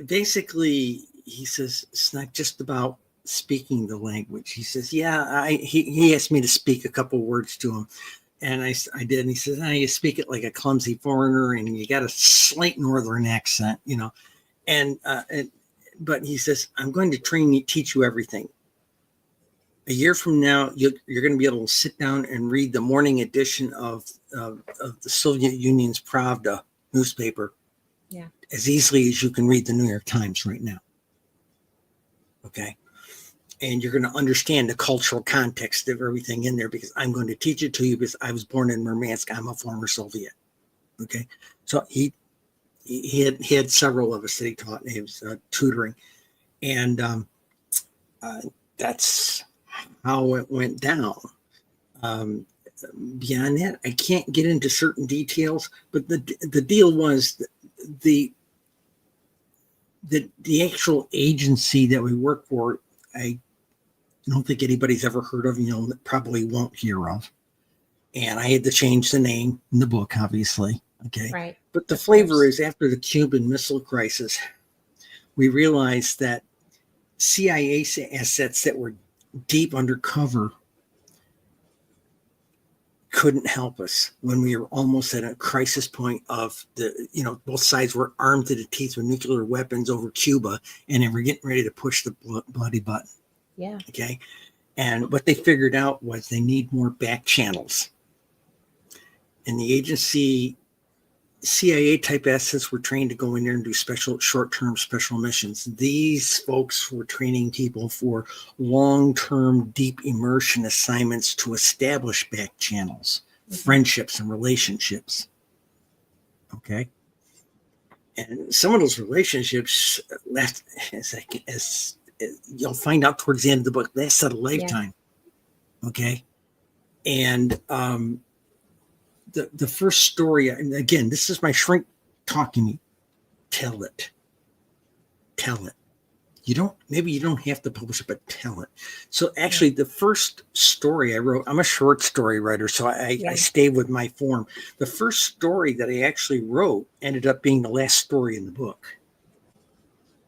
basically he says it's not just about speaking the language. He says, yeah, he asked me to speak a couple words to him. And I did. And he says, you speak it like a clumsy foreigner and you got a slight northern accent, and but he says, I'm going to teach you everything. A year from now, you're going to be able to sit down and read the morning edition of the Soviet Union's Pravda newspaper, Yeah. as easily as you can read the New York Times right now. Okay. And you're going to understand the cultural context of everything in there because I'm going to teach it to you because I was born in Murmansk. I'm a former Soviet. Okay. So he had several of us that he taught, and he was tutoring. And that's how it went down. Um, Beyond that, I can't get into certain details, but the deal was the actual agency that we work for, I don't think anybody's ever heard of, probably won't hear of. And I had to change the name in the book, obviously. Okay. Right. But the Of flavor course. is after the Cuban Missile Crisis, we realized that CIA assets that were deep undercover couldn't help us when we were almost at a crisis point of both sides were armed to the teeth with nuclear weapons over Cuba, and they were getting ready to push the bloody button. Yeah. Okay. And what they figured out was they need more back channels. And the agency, CIA type assets, were trained to go in there and do short-term special missions. These folks were training people for long-term deep immersion assignments to establish back channels, friendships and relationships. Okay. And some of those relationships last, as you'll find out towards the end of the book, lasted a lifetime. Yeah. Okay. And the first story, and again, this is my shrink talking to me. Tell it. Maybe you don't have to publish it, but tell it. So actually, the first story I wrote, I'm a short story writer, so I stay with my form. The first story that I actually wrote ended up being the last story in the book.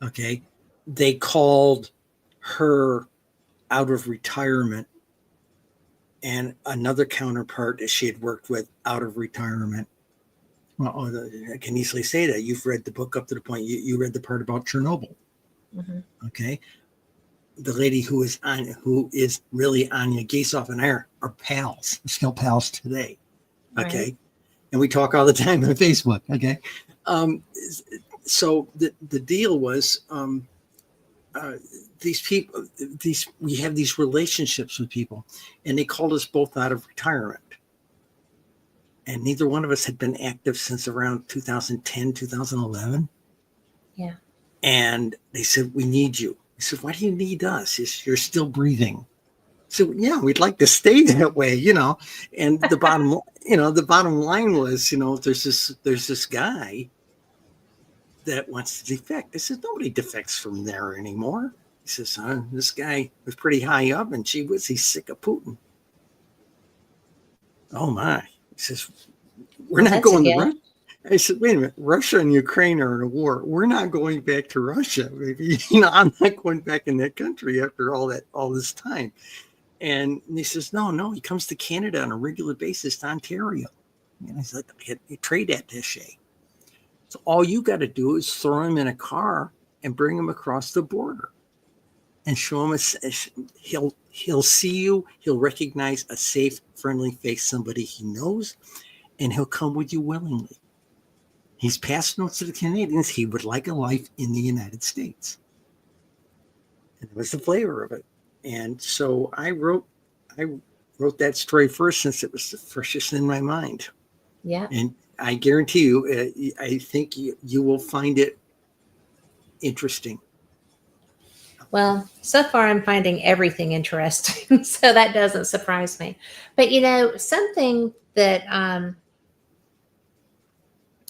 Okay. They called her out of retirement, and another counterpart that she had worked with out of retirement. Well, I can easily say that. You've read the book up to the point you read the part about Chernobyl. Mm-hmm. Okay. The lady who is really Anya Gasoff and I are pals. We're still pals today. Okay. Right. And we talk all the time on Facebook. Okay. So the deal was, these people, we have these relationships with people, and they called us both out of retirement. And neither one of us had been active since around 2010, 2011. Yeah. And they said, we need you. I said, why do you need us? You're still breathing. So yeah, we'd like to stay that way, And the bottom line was, there's this guy that wants to defect. I said, nobody defects from there anymore. He says, this guy was pretty high up, and he's sick of Putin. Oh my. He says, we're not going to Russia. I said, wait a minute, Russia and Ukraine are in a war. We're not going back to Russia. Maybe, I'm not going back in that country after all this time. And he says, no, he comes to Canada on a regular basis to Ontario. And I said, a trade attaché. So all you got to do is throw him in a car and bring him across the border and show him he'll see you. He'll recognize a safe, friendly face, somebody he knows, and he'll come with you willingly. He's passed notes to the Canadians. He would like a life in the United States. And it was the flavor of it. And so I wrote that story first since it was the freshest in my mind. Yeah. And I guarantee you, I think you will find it interesting. Well, so far I'm finding everything interesting, so that doesn't surprise me. But something that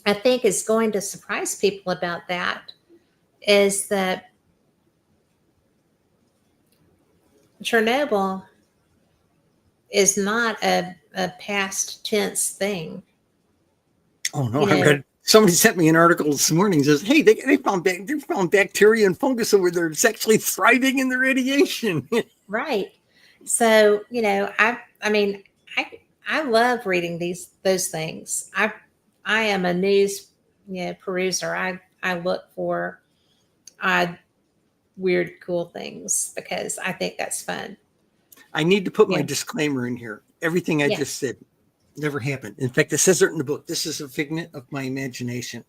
I think is going to surprise people about that is that Chernobyl is not a past tense thing. Oh no, You I know, read. Somebody sent me an article this morning. Says, "Hey, they found bacteria and fungus over there. It's actually thriving in the radiation." right. So, I mean, I love reading those things. I am a news, peruser. I look for odd, weird, cool things because I think that's fun. I need to put my Yeah. disclaimer in here. Everything I just Yes. said never happened. In fact, it says it in the book. This is a figment of my imagination.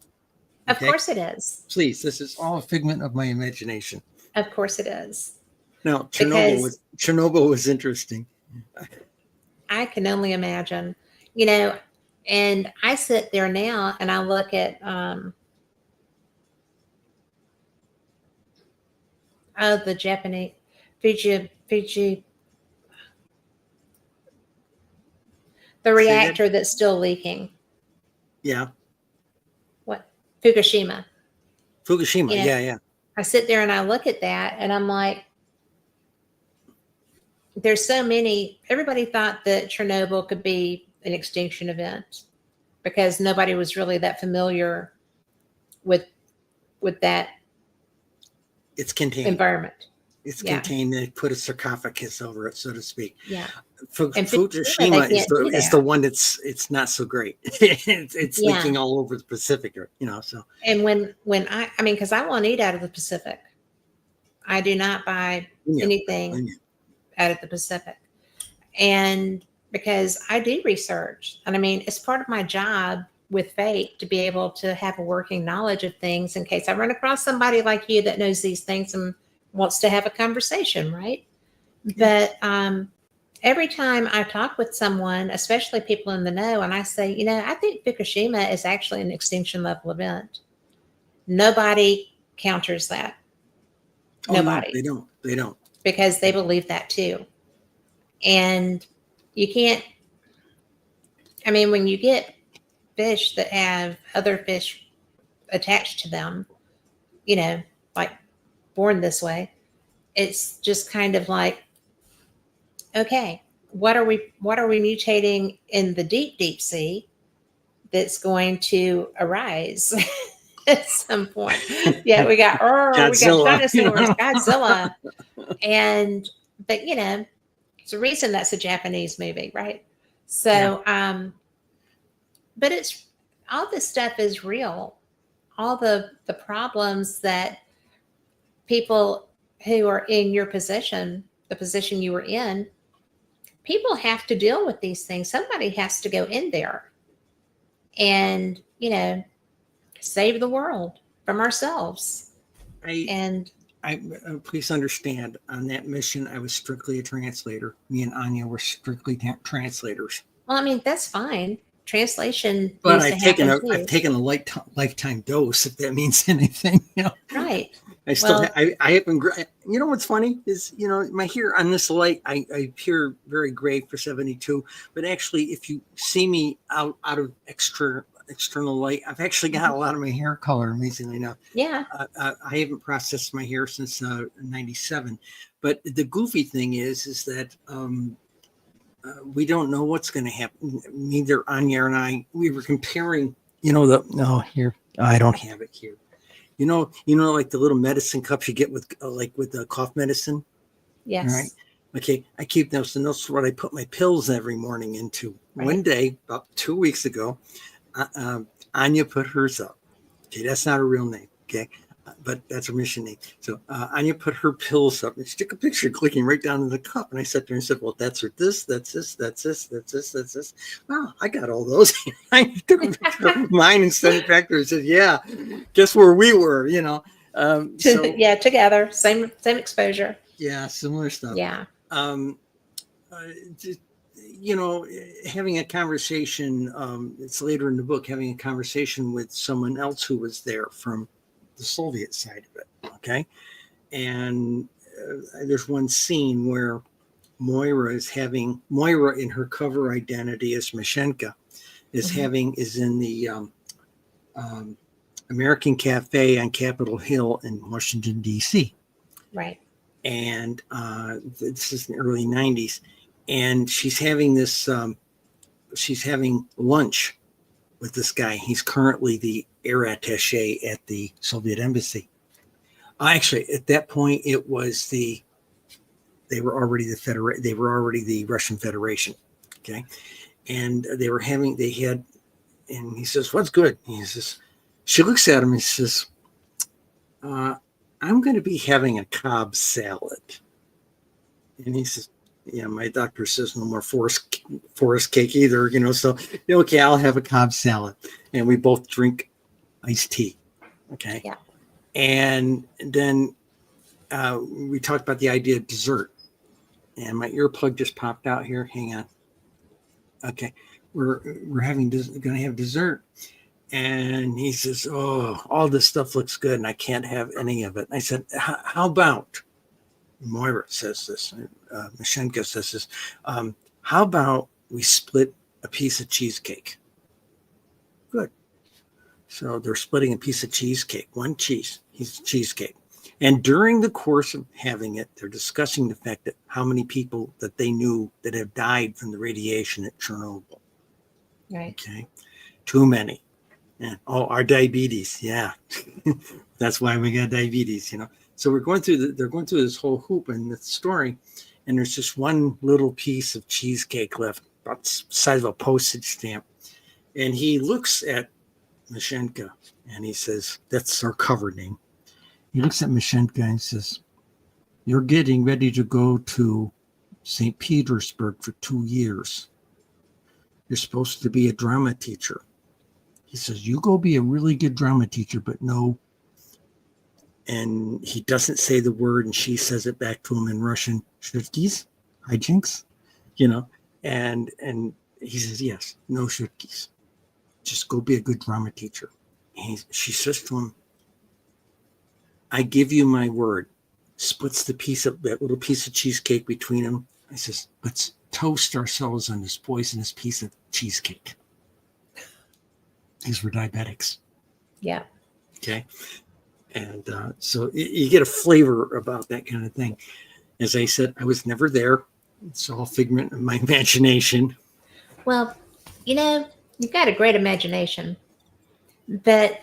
Of Okay, course it is. please. This is all a figment of my imagination. Of course it is. Now, Because Chernobyl was interesting. I can only imagine, you know, and I sit there now and I look at the Japanese Fiji, the Say that. reactor that's still leaking. Yeah, What, Fukushima? Fukushima. You know, Yeah, yeah. I sit there and I look at that and I'm like, there's so many. Everybody thought that Chernobyl could be an extinction event because nobody was really that familiar with that It's contained. environment. It's Yeah, contained. They put a sarcophagus over it, so to speak. yeah. And Fukushima, they Fukushima can't do is the that. one it's not so great. It's Yeah. leaking all over the Pacific, So And when I mean, because I won't eat out of the Pacific. I do not buy yeah, anything out of the Pacific. And because I do research, and I mean, it's part of my job with Fate to be able to have a working knowledge of things in case I run across somebody like you that knows these things and wants to have a conversation, right? Yeah. But every time I talk with someone, especially people in the know, and I say, I think Fukushima is actually an extinction level event. Nobody counters that. Oh no, Nobody, they don't. They don't. because they believe that too. And you can't, I mean, when you get fish that have other fish attached to them, like born this way, it's just kind of like, okay, what are we mutating in the deep sea that's going to arise at some point? Yeah, we got Godzilla. dinosaurs, Godzilla, and but it's a reason that's a Japanese movie, right? Yeah. So, but it's all this stuff is real. All the problems that people who are in your position, the position you were in, people have to deal with these things. Somebody has to go in there and save the world from ourselves. I And please understand, on that mission, I was strictly a translator. Me and Anya were strictly translators. well, I mean, that's fine. Translation But needs to happen I've too. taken a lifetime dose, if that means anything. Right. I still Well, I haven't. What's funny is my hair on this light. I appear very gray for 72, but actually, if you see me out of external light, I've actually got a lot of my hair color. Amazingly enough, yeah. I haven't processed my hair since '97. But the goofy thing is that we don't know what's going to happen. Neither Anya and I. We were comparing. Here I don't have it here. Like the little medicine cups you get with the cough medicine. Yes. All right. Okay. I keep those, and those are what I put my pills every morning into. Right. One day, about 2 weeks ago, Anya put hers up. Okay, that's not her real name. Okay, but that's her mission name. So Anya put her pills up, and she took a picture, clicking right down in the cup. And I sat there and said, "Well, that's her. That's this. Wow, I got all those." I took a picture of mine and sent it back to her and said, "Yeah, guess where we were." Yeah, together, same exposure. Yeah, similar stuff. Yeah. Just, having a conversation. It's later in the book. Having a conversation with someone else who was there from the Soviet side of it. Okay, and there's one scene where Moira in her cover identity as Mashenka is in the American Cafe on Capitol Hill in Washington, D.C. Right. And this is in the early 90s. And she's having lunch with this guy. He's currently the air attaché at the Soviet embassy. Actually, at that point, they were already the Russian Federation. Okay. And and he says, "What's good?" He says, she looks at him and says, "I'm going to be having a Cobb salad." And he says, "Yeah, my doctor says no more forest cake either, so okay, I'll have a Cobb salad." And we both drink iced tea. Okay. Yeah. And then we talked about the idea of dessert. And my earplug just popped out here. Hang on. Okay. We're going to have dessert. And he says, "Oh, all this stuff looks good and I can't have any of it." I said, "How about," Moira says this, Mashenka says this, "how about we split a piece of cheesecake?" Good. So they're splitting a piece of cheesecake, one cheesecake. And during the course of having it, they're discussing the fact that how many people that they knew that have died from the radiation at Chernobyl. Right. Okay. Too many. Yeah. Oh, our diabetes. Yeah. That's why we got diabetes, So they're going through this whole hoop in the story, and there's just one little piece of cheesecake left, about the size of a postage stamp. And he looks at Mashenka and he says, that's our cover name. He looks at Mashenka and says, "You're getting ready to go to St. Petersburg for 2 years. You're supposed to be a drama teacher." He says, "You go be a really good drama teacher, but no." And he doesn't say the word, and she says it back to him in Russian, "Shutkis, hijinks," and he says, "Yes, no shutkis. Just go be a good drama teacher." She says to him, "I give you my word." Splits that little piece of cheesecake between them. I says, "Let's toast ourselves on this poisonous piece of cheesecake." These were diabetics. Yeah. Okay. And so you get a flavor about that kind of thing. As I said, I was never there. It's all figment of my imagination. Well, you've got a great imagination. But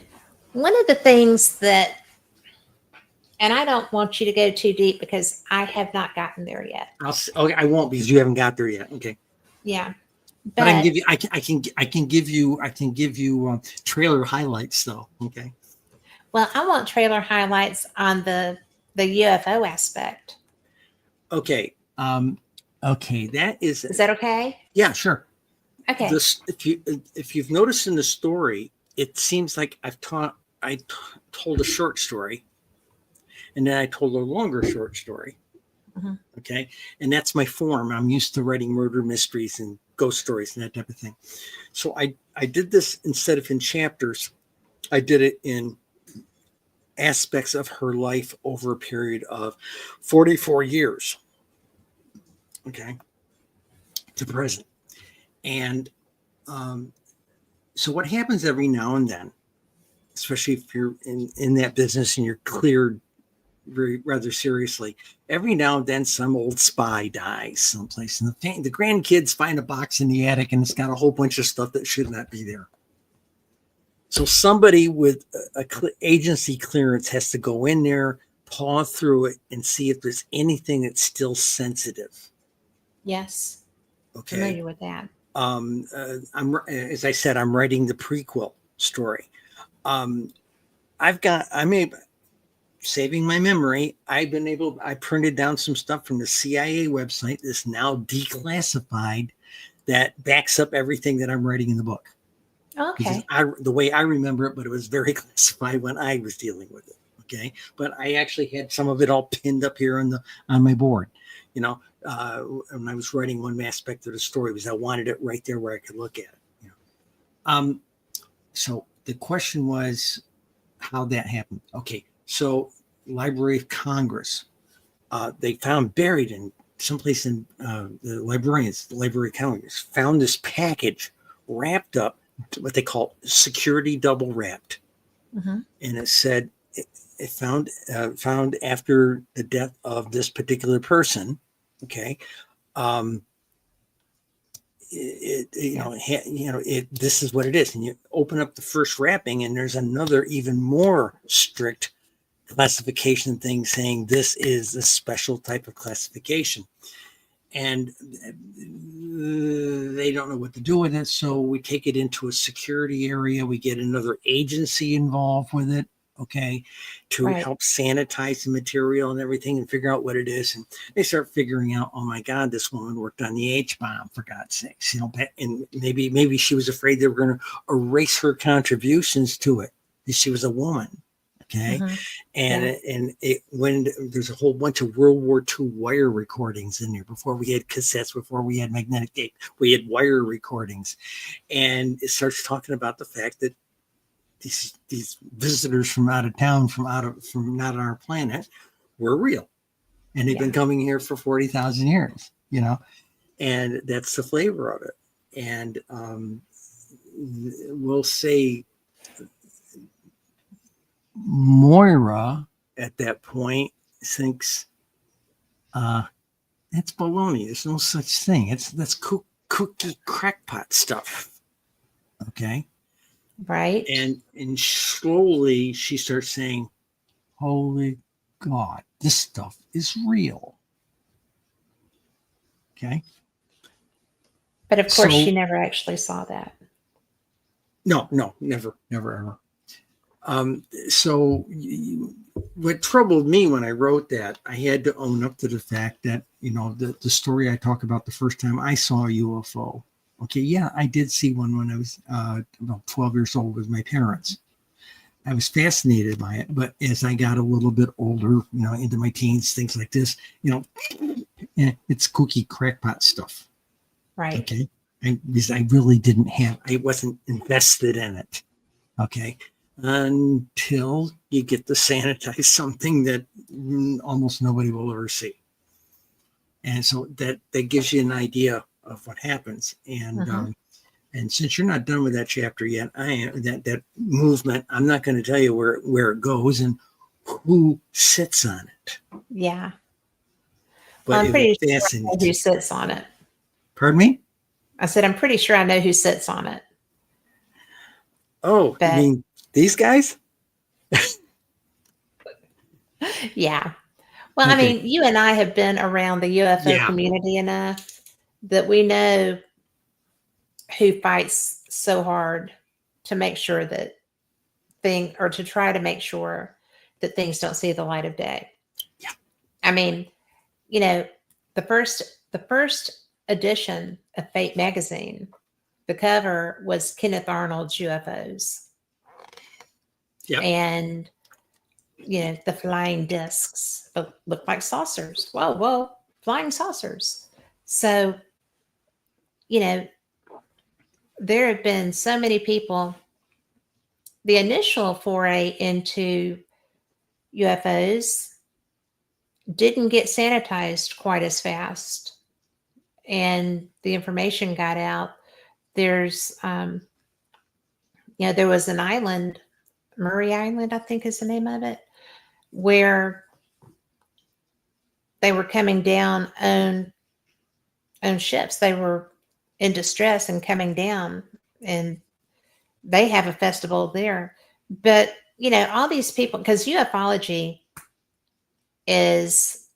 one of the things that, and I don't want you to go too deep because I have not gotten there yet. Okay, I won't because you haven't got there yet. Okay. Yeah. But I can give you. I can give you trailer highlights though. Okay. Well, I want trailer highlights on the UFO aspect. Okay. Okay. That is. Is that okay? Yeah. Sure. Okay. If you've noticed in the story, it seems like I told a short story, and then I told a longer short story. Mm-hmm. Okay. And that's my form. I'm used to writing murder mysteries and ghost stories and that type of thing. So I did this instead of in chapters, I did it in aspects of her life over a period of 44 years. Okay. To present. And so what happens every now and then, especially if you're in that business and you're cleared rather seriously, every now and then some old spy dies someplace, and the grandkids find a box in the attic and it's got a whole bunch of stuff that should not be there. So somebody with a agency clearance has to go in there, paw through it, and see if there's anything that's still sensitive. Yes. Okay. Familiar with that. As I said, I'm writing the prequel story. Saving my memory, I printed down some stuff from the CIA website that's now declassified that backs up everything that I'm writing in the book. Okay. The way I remember it, but it was very classified when I was dealing with it. Okay. But I actually had some of it all pinned up here on my board, when I was writing one aspect of the story because I wanted it right there where I could look at it. So the question was how that happened. Okay. So Library of Congress, they found buried in someplace in the library accountants found this package wrapped up, what they call security double wrapped. Mhm. And it said it found after the death of this particular person. Okay. Um, this is what it is. And you open up the first wrapping and there's another even more strict classification thing saying this is a special type of classification. And they don't know what to do with it. So we take it into a security area. We get another agency involved with it, okay, to Right. help sanitize the material and everything and figure out what it is. And they start figuring out, oh my God, this woman worked on the H-bomb, for God's sakes. And maybe she was afraid they were going to erase her contributions to it. She was a woman. Okay. Mhm. And when there's a whole bunch of World War II wire recordings in there, before we had cassettes, before we had magnetic tape, we had wire recordings. And it starts talking about the fact that these visitors from out of town, from not on our planet, were real. And they've been coming here for 40,000 years, and that's the flavor of it. And we'll say Moira at that point thinks it's baloney. There's no such thing. That's cookie crackpot stuff. Okay. Right. And slowly she starts saying, holy God, this stuff is real. Okay. But of course, she never actually saw that. No, never, ever. So what troubled me when I wrote that, I had to own up to the fact that, the story I talk about the first time I saw a UFO. Okay. Yeah, I did see one when I was about 12 years old with my parents. I was fascinated by it, but as I got a little bit older, into my teens, things like this, it's cookie crackpot stuff. Right. Okay. Because I really I wasn't invested in it. Okay. Until you get to sanitize something that almost nobody will ever see. And so that gives you an idea of what happens. And and since you're not done with that chapter yet, I am that movement. I'm not going to tell you where it goes and who sits on it. Yeah. But I'm pretty sure I know fascinates who me. sits on it. Pardon me? I said, I'm pretty sure I know who sits on it. Oh, you mean these guys? Yeah. Well, Okay. I mean, you and I have been around the UFO community enough that we know who fights so hard to make sure that to try to make sure that things don't see the light of day. Yeah. I mean, the first edition of Fate magazine, the cover was Kenneth Arnold's UFOs. Yeah. And the flying discs look like saucers. Whoa, flying saucers. So, there have been so many people. The initial foray into UFOs didn't get sanitized quite as fast, and the information got out. There's, there was an island, Murray Island, I think is the name of it, where they were coming down on ships. They were in distress and coming down, and they have a festival there. But all these people, because ufology is,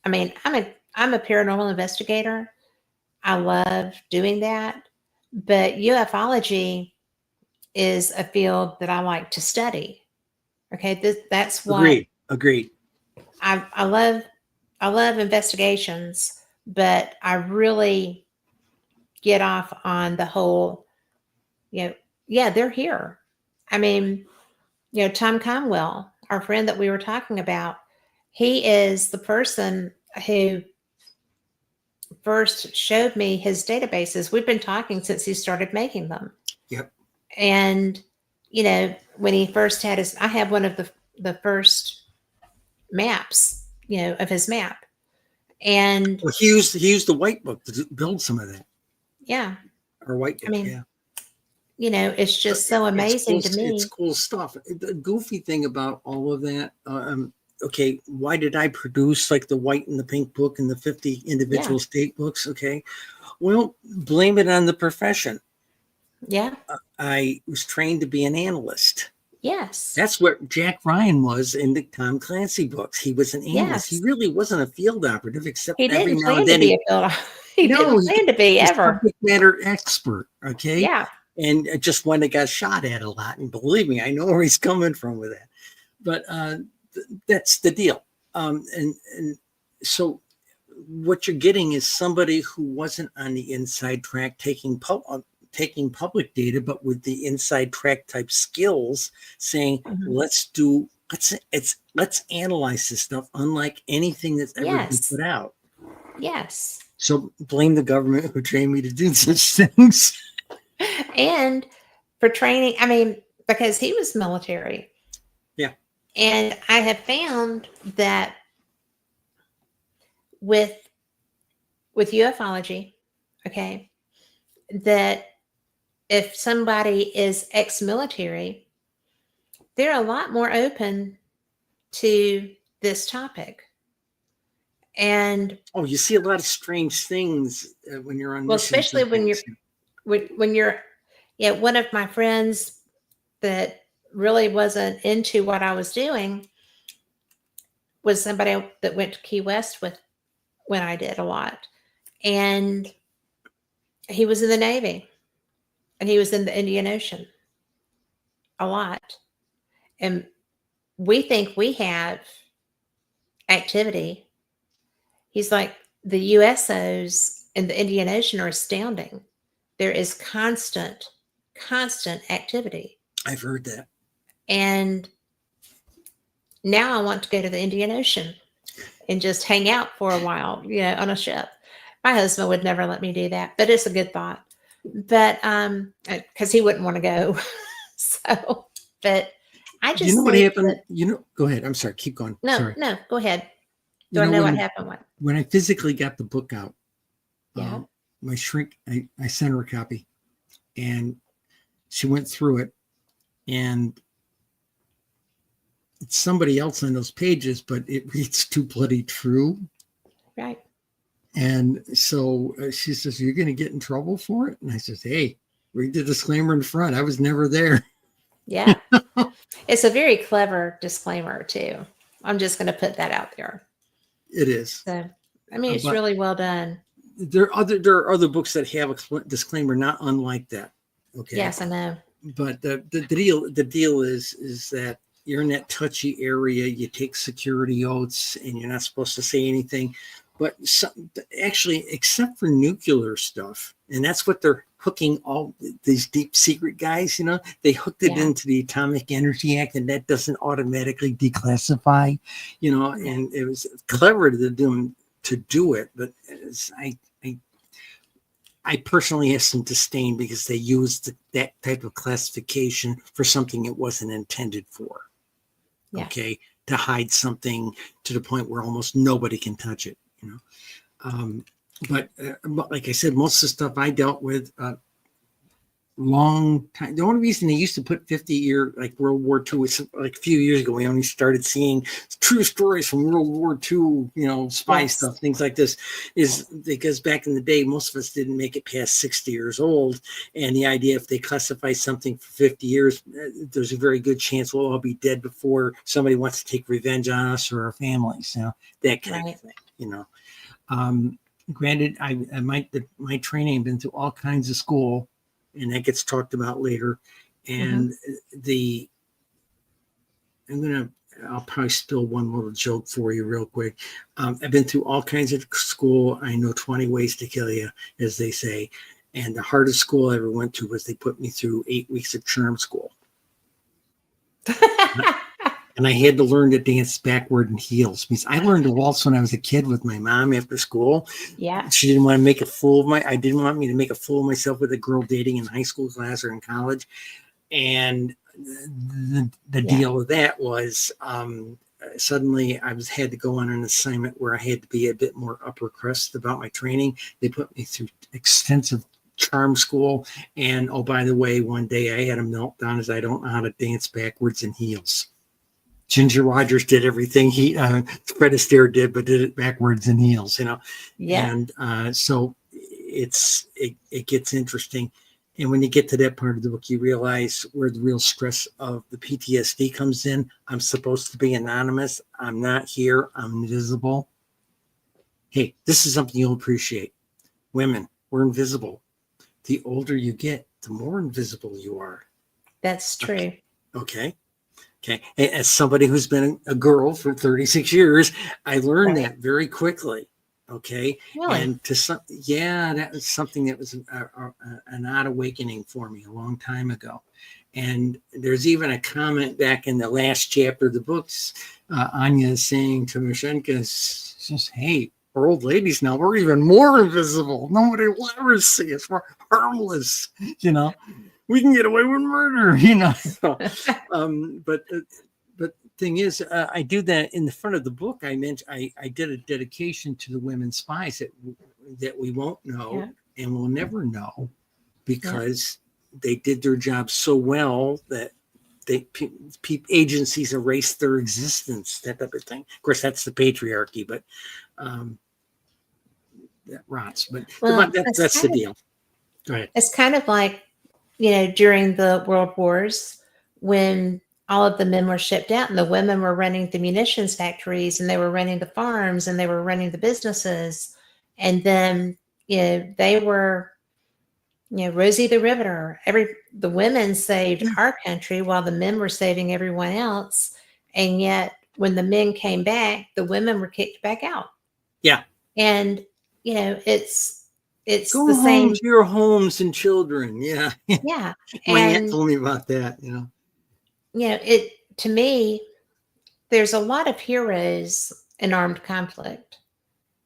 I mean, I'm a paranormal investigator. I love doing that, but ufology is a field that I like to study. Okay, that's what Agreed. I love investigations, but I really get off on the whole, they're here. I mean, Tom Conwell, our friend that we were talking about, he is the person who first showed me his databases. We've been talking since he started making them. Yep. And, when he first had I have one of the first maps of his map. And Well, he used the white book to build some of that, yeah, or white I book, mean, yeah. it's just so amazing to It's me. cool stuff. The goofy thing about all of that, okay, why did I produce like the white and the pink book and the 50 individual state books? Okay, well, blame it on the profession. Yeah. I was trained to be an analyst. Yes. That's what Jack Ryan was in the Tom Clancy books. He was an analyst. He Yes. really wasn't a field operative, except He every didn't now and plan to then be a field. He no, didn't plan to be he's ever. subject matter expert. Okay. Yeah. And just one that got shot at a lot. And believe me, I know where he's coming from with that. But that's the deal. And so what you're getting is somebody who wasn't on the inside track taking public data, but with the inside track type skills, saying, Mhm. let's analyze this stuff unlike anything that's ever been Yes. put out. Yes. So blame the government who trained me to do such things. And for training, I mean, because he was military. Yeah. And I have found that with ufology, okay, that if somebody is ex-military, they're a lot more open to this topic. And Oh, you see a lot of strange things when you're on well, missions. especially when you're one of my friends that really wasn't into what I was doing was somebody that went to Key West with when I did a lot. And he was in the Navy and he was in the Indian Ocean a lot. And we think we have activity. He's like, the USOs in the Indian Ocean are astounding. There is constant activity. I've heard that. And now I want to go to the Indian Ocean and just hang out for a while, on a ship. My husband would never let me do that, but it's a good thought. But because he wouldn't want to go. So, but I just what think happened? that, Go ahead. I'm sorry. Keep going. no, Sorry. no, go ahead. Do I know what happened? What? When I physically got the book out, Yeah. my shrink, I sent her a copy, and she went through it, and it's somebody else on those pages, but it reads too bloody true. Right. And so she says, "You're going to get in trouble for it." And I says, "Hey, read the disclaimer in front. I was never there." Yeah. It's a very clever disclaimer too. I'm just going to put that out there. It is. So, I mean, it's But really well done. there are other books that have a disclaimer not unlike that. Okay. Yes, I know. But the deal is that you're in that touchy area. You take security oaths, and you're not supposed to say anything. But actually, except for nuclear stuff, and that's what they're hooking all these deep secret guys. They hooked it into the Atomic Energy Act, and that doesn't automatically declassify. And it was clever to do it, but I personally have some disdain because they used that type of classification for something it wasn't intended for. Yeah. Okay, to hide something to the point where almost nobody can touch it. But like I said, most of the stuff I dealt with long time. The only reason they used to put 50-year, like World War II, was like a few years ago. We only started seeing true stories from World War II, spy stuff, things like this, is because back in the day, most of us didn't make it past 60 years old. And the idea, if they classify something for 50 years, there's a very good chance we'll all be dead before somebody wants to take revenge on us or our families, that kind of thing, Granted, my training, I've been through all kinds of school, and that gets talked about later. And I'll probably spill one little joke for you real quick. I've been through all kinds of school. I know 20 ways to kill you, as they say. And the hardest school I ever went to was they put me through 8 weeks of charm school. And I had to learn to dance backward in heels. Because I learned to waltz when I was a kid with my mom after school. Yeah. She didn't want to make a fool of I didn't want me to make a fool of myself with a girl dating in high school class or in college. And the deal with that was suddenly I had to go on an assignment where I had to be a bit more upper crust about my training. They put me through extensive charm school. And oh, by the way, one day I had a meltdown as I don't know how to dance backwards in heels. Ginger Rogers did everything Fred Astaire did, but did it backwards in heels, Yeah. And so it gets interesting. And when you get to that part of the book, you realize where the real stress of the PTSD comes in. I'm supposed to be anonymous. I'm not here. I'm invisible. Hey, this is something you'll appreciate. Women, we're invisible. The older you get, the more invisible you are. That's true. Okay. As somebody who's been a girl for 36 years, I learned that very quickly. Okay. Really? And that was something that was an odd awakening for me a long time ago. And there's even a comment back in the last chapter of the books. Anya is saying to Mashenka, hey, we're old ladies now. We're even more invisible. Nobody will ever see us. We're harmless, we can get away with murder, So, but thing is, I do that in the front of the book. I mentioned I did a dedication to the women spies that we won't know and will never know because they did their job so well that agencies erased their existence, that type of thing. Of course, that's the patriarchy, but that rots. But that's the deal. Go ahead. It's kind of like, during the World Wars when all of the men were shipped out and the women were running the munitions factories and they were running the farms and they were running the businesses. And then, they were, Rosie the Riveter. The women saved our country while the men were saving everyone else. And yet when the men came back, the women were kicked back out. Yeah. And, it's go the home same to your homes and children. Yeah. Yeah. My aunt And told me about that, to me, there's a lot of heroes in armed conflict.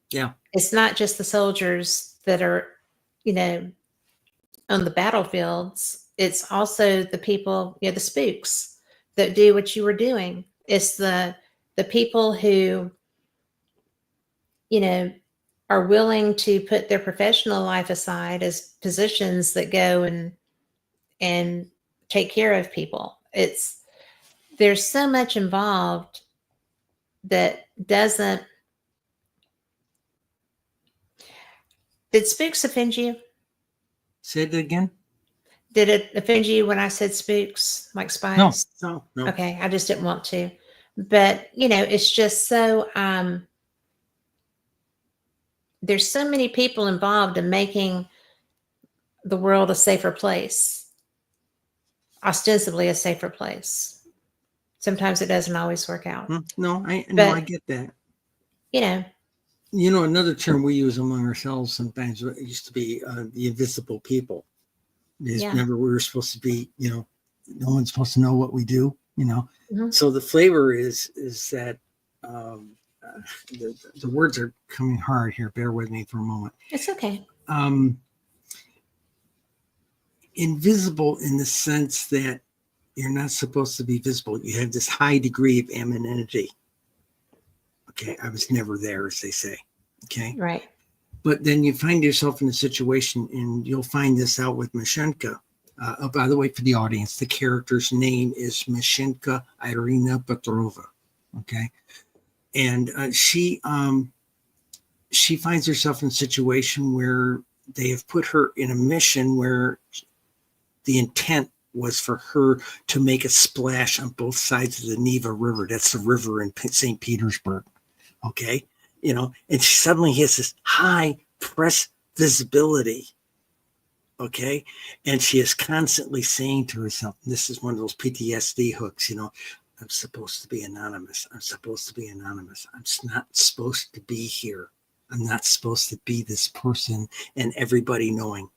Yeah. It's not just the soldiers that are, on the battlefields. It's also the people, the spooks that do what you were doing. It's the people who, are willing to put their professional life aside as positions that go and take care of people. There's so much involved that doesn't. Did spooks offend you? Say it again. Did it offend you when I said spooks, like spies? No. Okay, I just didn't want to. But, it's just so, there's so many people involved in making the world a safer place, ostensibly a safer place. Sometimes it doesn't always work out. No, I get that. Another term we use among ourselves sometimes used to be the invisible people. Remember, we were supposed to be, no one's supposed to know what we do, Mm-hmm. So the flavor is that the words are coming hard here. Bear with me for a moment. It's okay. Invisible in the sense that you're not supposed to be visible. You have this high degree of anonymity. Okay, I was never there, as they say. Okay, right. But then you find yourself in a situation, and you'll find this out with Mashenka. By the way, for the audience, the character's name is Mashenka Irina Petrova. Okay, and she finds herself in a situation where they have put her in a mission where the intent was for her to make a splash on both sides of the Neva River. That's the river in St. Petersburg. Okay. And she suddenly has this high press visibility. Okay. And she is constantly saying to herself, this is one of those PTSD hooks, I'm supposed to be anonymous. I'm supposed to be anonymous. I'm not supposed to be here. I'm not supposed to be this person and everybody knowing.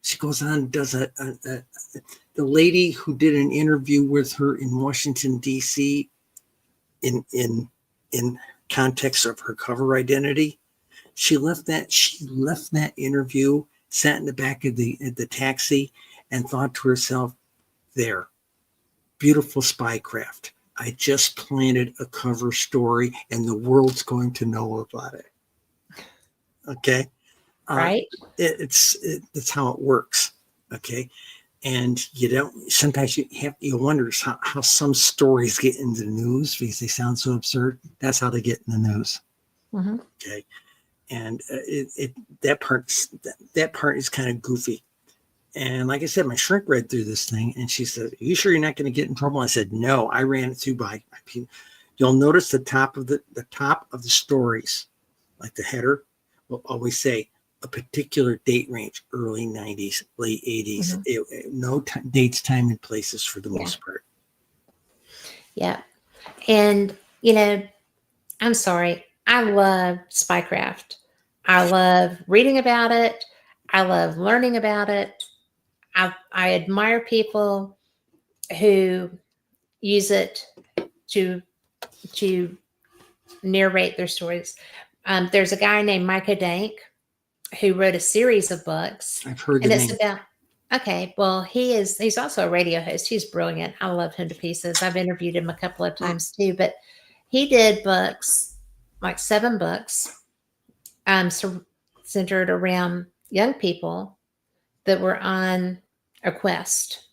She goes on and does the lady who did an interview with her in Washington, D.C. in context of her cover identity. She left that interview, sat in the back of the taxi and thought to herself, there, beautiful spy craft. I just planted a cover story and the world's going to know about it. Okay. Right. That's how it works. Okay. And sometimes you wonder how some stories get into the news because they sound so absurd. That's how they get in the news. Mm-hmm. Okay. And that part is kind of goofy. And like I said, my shrink read through this thing and she said, "Are you sure you're not going to get in trouble?" I said, "No, I ran it through by you'll notice the top of the stories, like the header will always say a particular date range, early 90s, late 80s. No dates, time, and places for the most part." Yeah. And, I'm sorry. I love spycraft. I love reading about it. I love learning about it. I admire people who use it to narrate their stories. There's a guy named Micah Dank who wrote a series of books, I've heard and the it's name. about. Okay, well, he's also a radio host. He's brilliant. I love him to pieces. I've interviewed him a couple of times too, but he did books, like 7 books, centered around young people that were on a quest,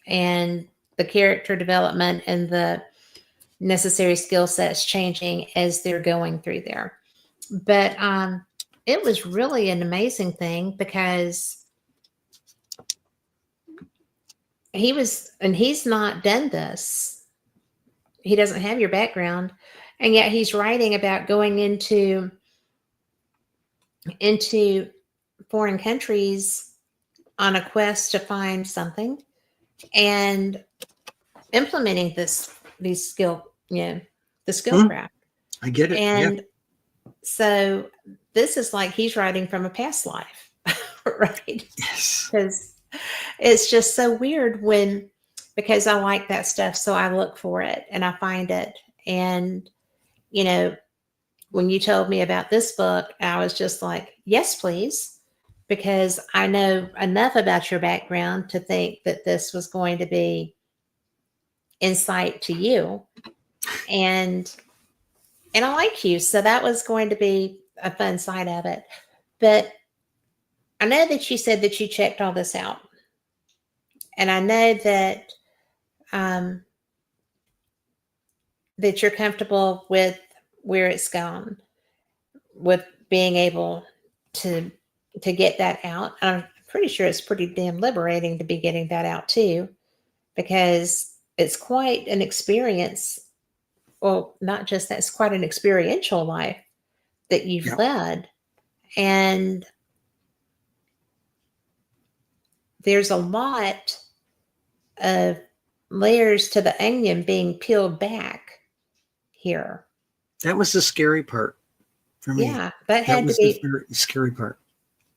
and the character development and the necessary skill sets changing as they're going through there. But it was really an amazing thing because he's not done this. He doesn't have your background, and yet he's writing about going into foreign countries on a quest to find something and implementing these the skill craft. I get it. And so this is like he's writing from a past life, right? Yes. Because it's just so weird because I like that stuff. So I look for it and I find it. And, when you told me about this book, I was just like, yes, please. Because I know enough about your background to think that this was going to be insight to you. And I like you. So that was going to be a fun side of it. But I know that you said that you checked all this out. And I know that that you're comfortable with where it's gone, with being able to get that out. I'm pretty sure it's pretty damn liberating to be getting that out too, because it's quite an experience. Well, not just that, it's quite an experiential life that you've led. And there's a lot of layers to the onion being peeled back here. That was the scary part for me. Yeah, that had to be the scary part.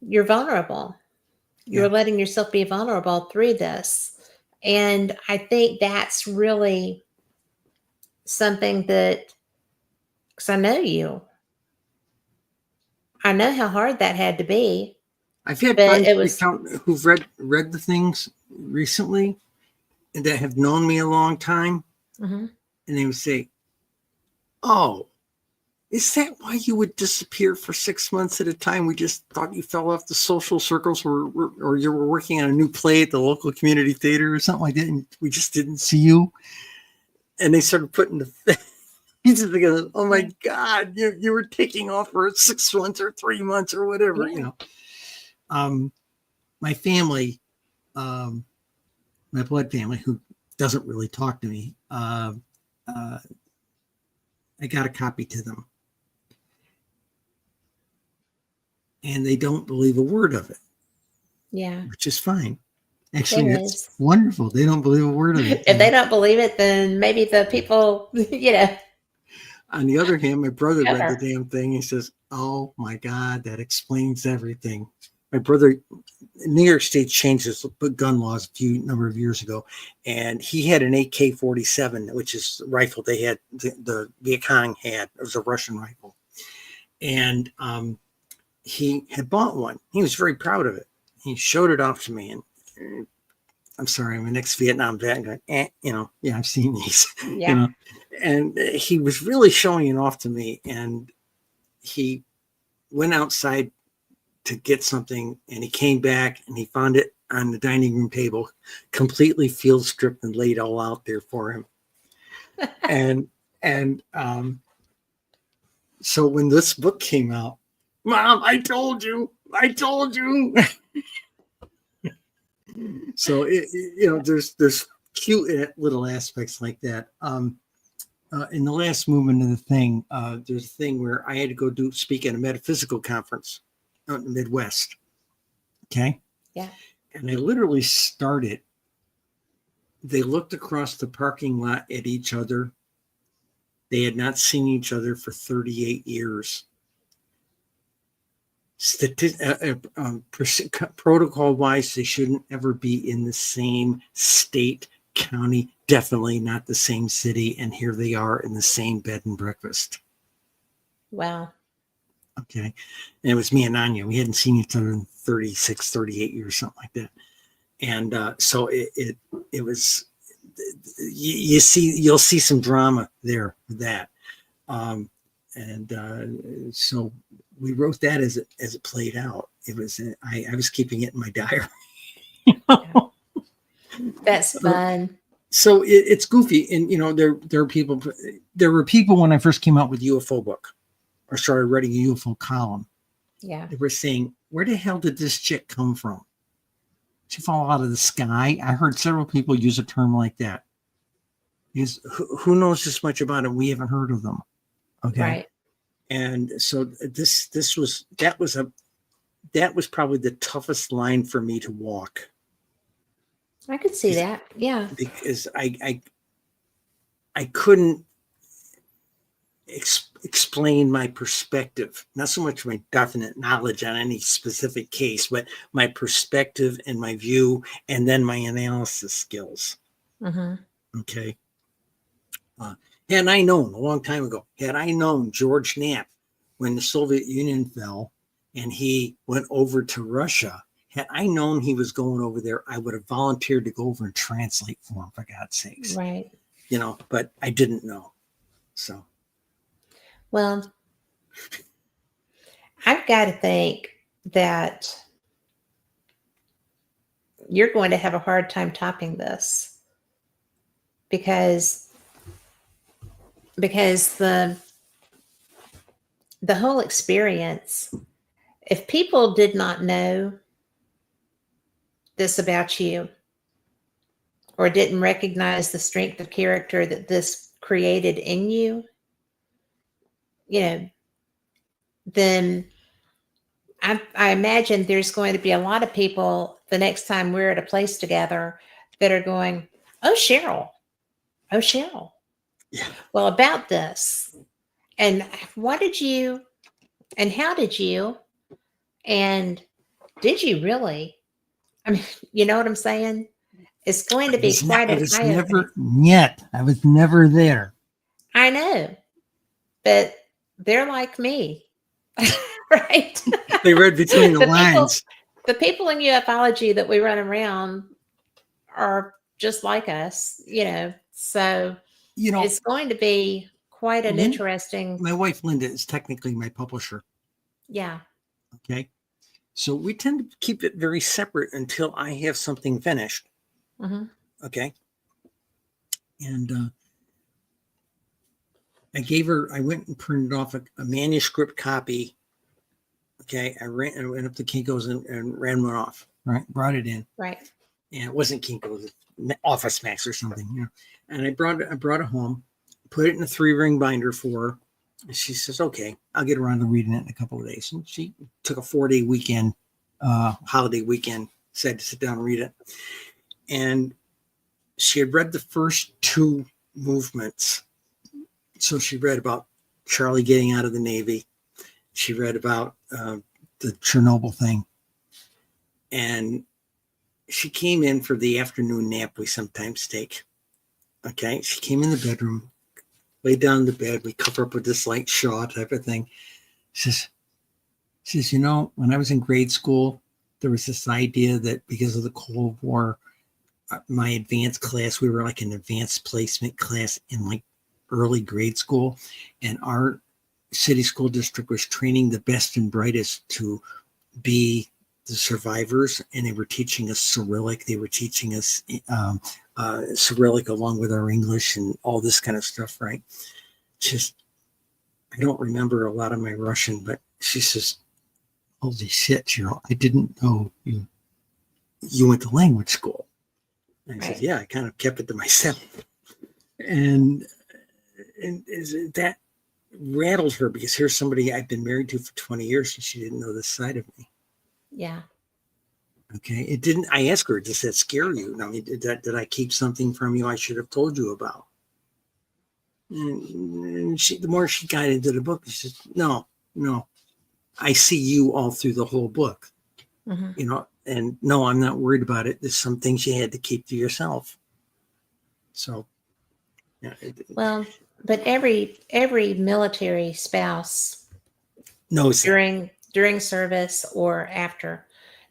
You're vulnerable. You're letting yourself be vulnerable through this. And I think that's really something that, because I know you, I know how hard that had to be. I've had friends who've read the things recently and that have known me a long time. Mm-hmm. And they would say, "Oh, is that why you would disappear for 6 months at a time? We just thought you fell off the social circles or you were working on a new play at the local community theater or something like that. And we just didn't see you." And they started putting the pieces together. "Oh my God, you were taking off for 6 months or 3 months or whatever, My family, my blood family, who doesn't really talk to me, I got a copy to them. And they don't believe a word of it. Yeah. Which is fine. Actually, it's wonderful. They don't believe a word of it. If they don't believe it, then maybe the people, On the other hand, my brother read the damn thing. He says, "Oh my God, that explains everything." My brother, New York State changed its gun laws a number of years ago, and he had an AK-47, which is the rifle they had, the Viet Cong had. It was a Russian rifle. And he had bought one. He was very proud of it. He showed it off to me, and I'm sorry, I'm an ex-Vietnam vet. And going, yeah, I've seen these, Yeah. And he was really showing it off to me. And he went outside to get something, and he came back and he found it on the dining room table, completely field stripped and laid all out there for him. and so when this book came out, Mom, I told you. So there's cute little aspects like that. In the last movement of the thing, there's a thing where I had to go speak at a metaphysical conference out in the Midwest. Okay. Yeah. And I literally started. They looked across the parking lot at each other. They had not seen each other for 38 years. Protocol wise, they shouldn't ever be in the same state, county, definitely not the same city. And here they are in the same bed and breakfast. Wow. Okay. And it was me and Anya. We hadn't seen each other in 36, 38 years, something like that. And so it was, you'll see some drama there with that. So we wrote that as it played out. It was, I was keeping it in my diary. That's fun. So it's goofy. And, there were people when I first came out with UFO book or started writing a UFO column. Yeah. They were saying, where the hell did this chick come from? She fall out of the sky? I heard several people use a term like that. Because who knows this much about it? We haven't heard of them. Okay. Right. And so that was probably the toughest line for me to walk. I could see that. Yeah. Because I couldn't explain my perspective, not so much my definite knowledge on any specific case, but my perspective and my view, and then my analysis skills. Mm-hmm. Okay. Had I known a long time ago, George Knapp, when the Soviet Union fell and he went over to Russia, had I known he was going over there, I would have volunteered to go over and translate for him, for God's sakes. Right. But I didn't know. So. Well, I've got to think that you're going to have a hard time topping this because the whole experience, if people did not know this about you or didn't recognize the strength of character that this created in you, then I imagine there's going to be a lot of people the next time we're at a place together that are going, oh, Cheryl. Yeah. Well, about this, and what did you, and how did you, and did you really? I mean, you know what I'm saying? It's going to be quite an eye-opener. I was never there. I know, but they're like me, right? They read between the lines. The people in ufology that we run around are just like us, so it's going to be quite an interesting. My wife, Linda, is technically my publisher. Yeah. Okay. So we tend to keep it very separate until I have something finished. Mm-hmm. Okay. And I went and printed off a manuscript copy. Okay. I went up to Kinko's and ran one off, right? Brought it in. Right. And it wasn't Kinko's, it was Office Max or something, And I brought it home, put it in a 3-ring binder for her. And she says, okay, I'll get around to reading it in a couple of days. And she took a 4-day weekend, holiday weekend, said to sit down and read it. And she had read the first 2 movements. So she read about Charlie getting out of the Navy. She read about the Chernobyl thing. And she came in for the afternoon nap we sometimes take. Okay. She came in the bedroom, laid down in the bed. We cover up with this light shawl type of thing. She says, when I was in grade school, there was this idea that because of the Cold War, my advanced class, we were like an advanced placement class in like early grade school. And our city school district was training the best and brightest to be the survivors. And they were teaching us Cyrillic. They were teaching us Cyrillic along with our English and all this kind of stuff, right? Just, I don't remember a lot of my Russian, but she says, holy shit, Cheryl, I didn't know you went to language school. And I said, yeah, I kind of kept it to myself. And that rattled her, because here's somebody I've been married to for 20 years and she didn't know this side of me. Yeah. Okay. It didn't, I asked her, does that scare you? I mean, did I keep something from you I should have told you about? And she, the more she got into the book, she said, no, I see you all through the whole book, you know, and no, I'm not worried about it. There's some things you had to keep to yourself. So, yeah. Well, but every military spouse knows during service or after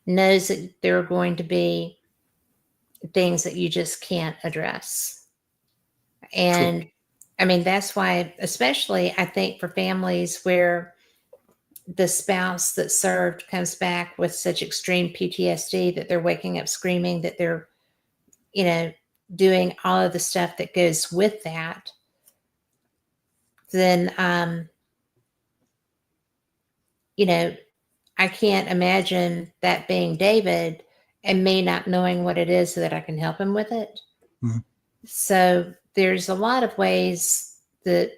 knows that there are going to be things that you just can't address. And True. I mean, that's why, especially I think for families where the spouse that served comes back with such extreme PTSD that they're waking up screaming, that they're, you know, doing all of the stuff that goes with that, then, you know, I can't imagine that being David and me not knowing what it is so that I can help him with it. Mhm. So there's a lot of ways that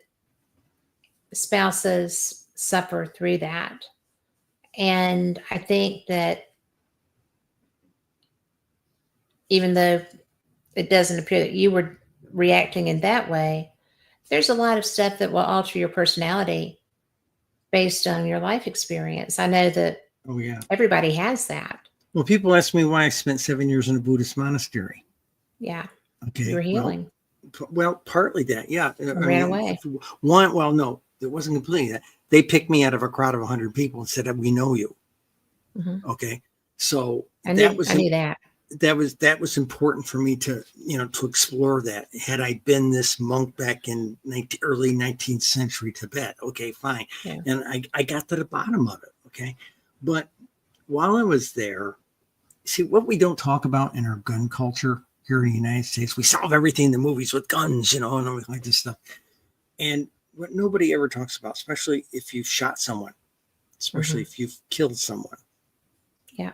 spouses suffer through that. And I think that even though it doesn't appear that you were reacting in that way, there's a lot of stuff that will alter your personality based on your life experience. I know that Oh, yeah. everybody has that. Well, people ask me why I spent 7 years in a Buddhist monastery. Yeah. Okay. You were healing. Well, partly that. Yeah. Ran away. Well, no, it wasn't completely that. They picked me out of a crowd of 100 people and said, we know you. Mhm. Okay. So I knew that. that was important for me to, you know, to explore that. Had I been this monk back in early 19th century Tibet, okay, fine. Yeah. And I got to the bottom of it. Okay. But while I was there, see, what we don't talk about in our gun culture here in the United States, we solve everything in the movies with guns, you know, and everything like this stuff. And what nobody ever talks about, especially if you've shot someone, especially if you've killed someone. Yeah.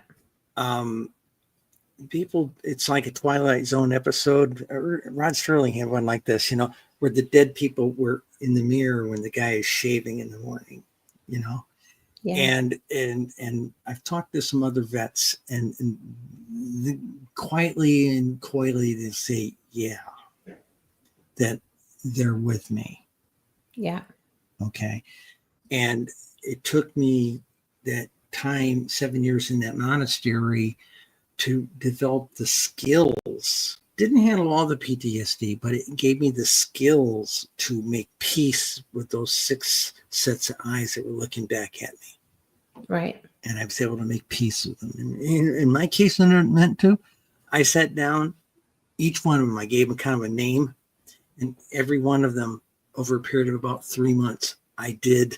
People, it's like a Twilight Zone episode. Rod Sterling had one like this, you know, where the dead people were in the mirror when the guy is shaving in the morning, you know. Yeah. And I've talked to some other vets, and quietly and coyly they say, yeah, that they're with me. Yeah. Okay. And it took me that time, 7 years in that monastery, to develop the skills. Didn't handle all the PTSD, but it gave me the skills to make peace with those 6 sets of eyes that were looking back at me. Right. And I was able to make peace with them. And in my case, when it meant to, I sat down, each one of them, I gave them kind of a name, and every one of them, over a period of about 3 months, I did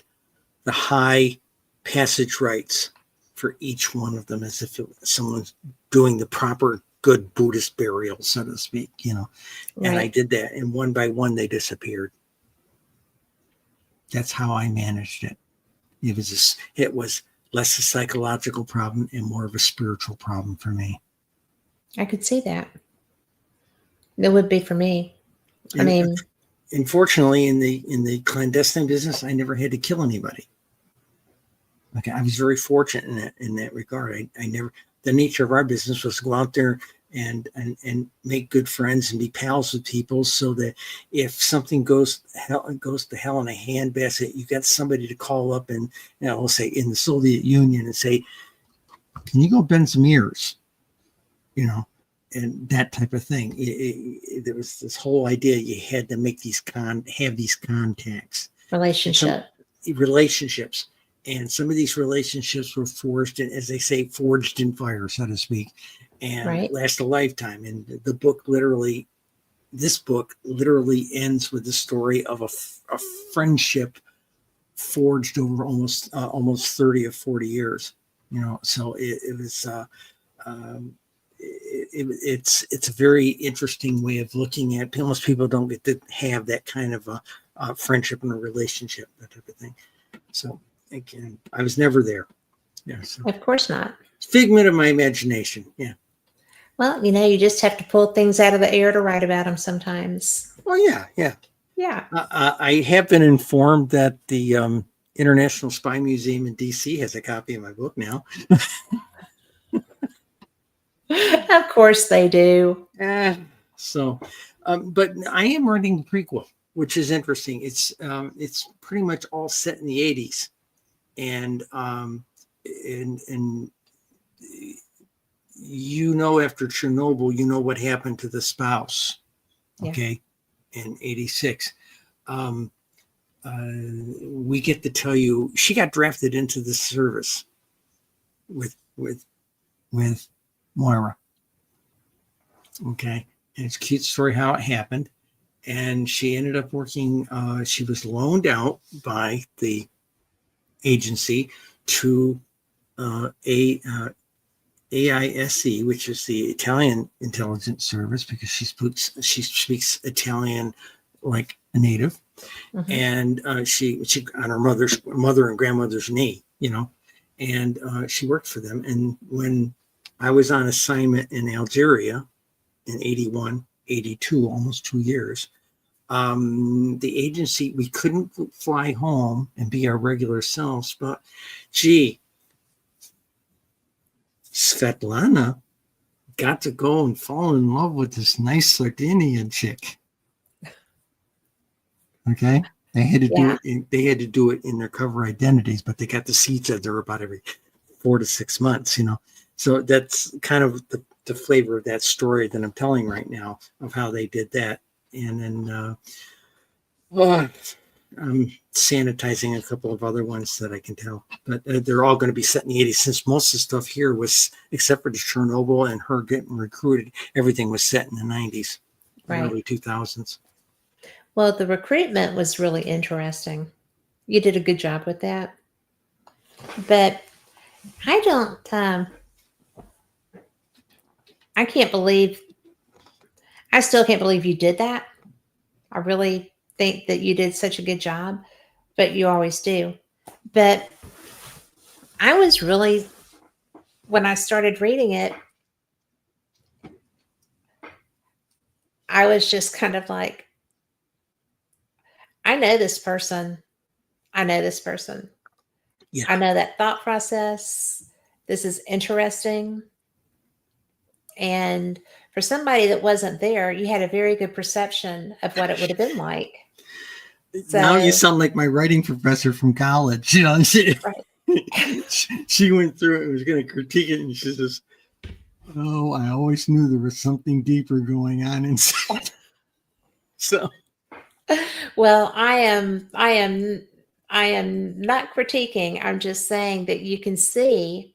the high passage rites for each one of them, as if someone's doing the proper good Buddhist burial, so to speak, you know. Right. And I did that, and one by one they disappeared. That's how I managed it. It was less a psychological problem and more of a spiritual problem for me. I could see that. It would be for me. I And mean, unfortunately, in the clandestine business, I never had to kill anybody. Okay, I was very fortunate in that regard. I never. The nature of our business was to go out there and make good friends and be pals with people, so that if something goes to hell in a handbasket, you got somebody to call up, and, you know, we'll say in the Soviet Union, and say, "Can you go bend some ears?" You know, and that type of thing. There was this whole idea you had to make have these contacts, relationships. And some of these relationships were forged, and as they say, forged in fire, so to speak. and Right. last a lifetime. And this book literally ends with the story of a friendship forged over almost 30 or 40 years. So it was it's a very interesting way of looking at. Most people don't get to have that kind of a friendship and a relationship, that type of thing. So again, I was never there. Yeah, so Of course not. figment of my imagination. Yeah. Well, you just have to pull things out of the air to write about them sometimes. Oh yeah, yeah. Yeah. I have been informed that the International Spy Museum in DC has a copy of my book now. Of course they do. So, but I am writing the prequel, which is interesting. It's pretty much all set in the 80s, and after Chernobyl, what happened to the spouse, Yeah. okay, in 86. We get to tell you she got drafted into the service with Moira. Okay. And it's a cute story how it happened. And she ended up working, she was loaned out by the agency to AISE, which is the Italian intelligence service, because she speaks Italian like a native. Mhm. And she on her mother and grandmother's knee, and she worked for them. And when I was on assignment in Algeria in 81, 82, almost 2 years, the agency, we couldn't fly home and be our regular selves, but gee, Svetlana got to go and fall in love with this nice Sardinian chick. Okay. They had to do it. They had to do it in their cover identities, but they got to see each other about every 4 to 6 months. So that's kind of the flavor of that story that I'm telling right now, of how they did that. And then I'm sanitizing a couple of other ones that I can tell, but they're all going to be set in the 80s, since most of the stuff here was, except for the Chernobyl and her getting recruited, everything was set in the 90s, Right. early 2000s. Well, the recruitment was really interesting. You did a good job with that. But I still can't believe you did that. I really think that you did such a good job, but you always do. But I was really, when I started reading it, I was just kind of like, I know this person. I know this person. Yeah. I know that thought process. This is interesting. And for somebody that wasn't there, you had a very good perception of what it would have been like. Now you sound like my writing professor from college. She went through it and was going to critique it, and she says, "Oh, I always knew there was something deeper going on inside." So, well, I am not critiquing. I'm just saying that you can see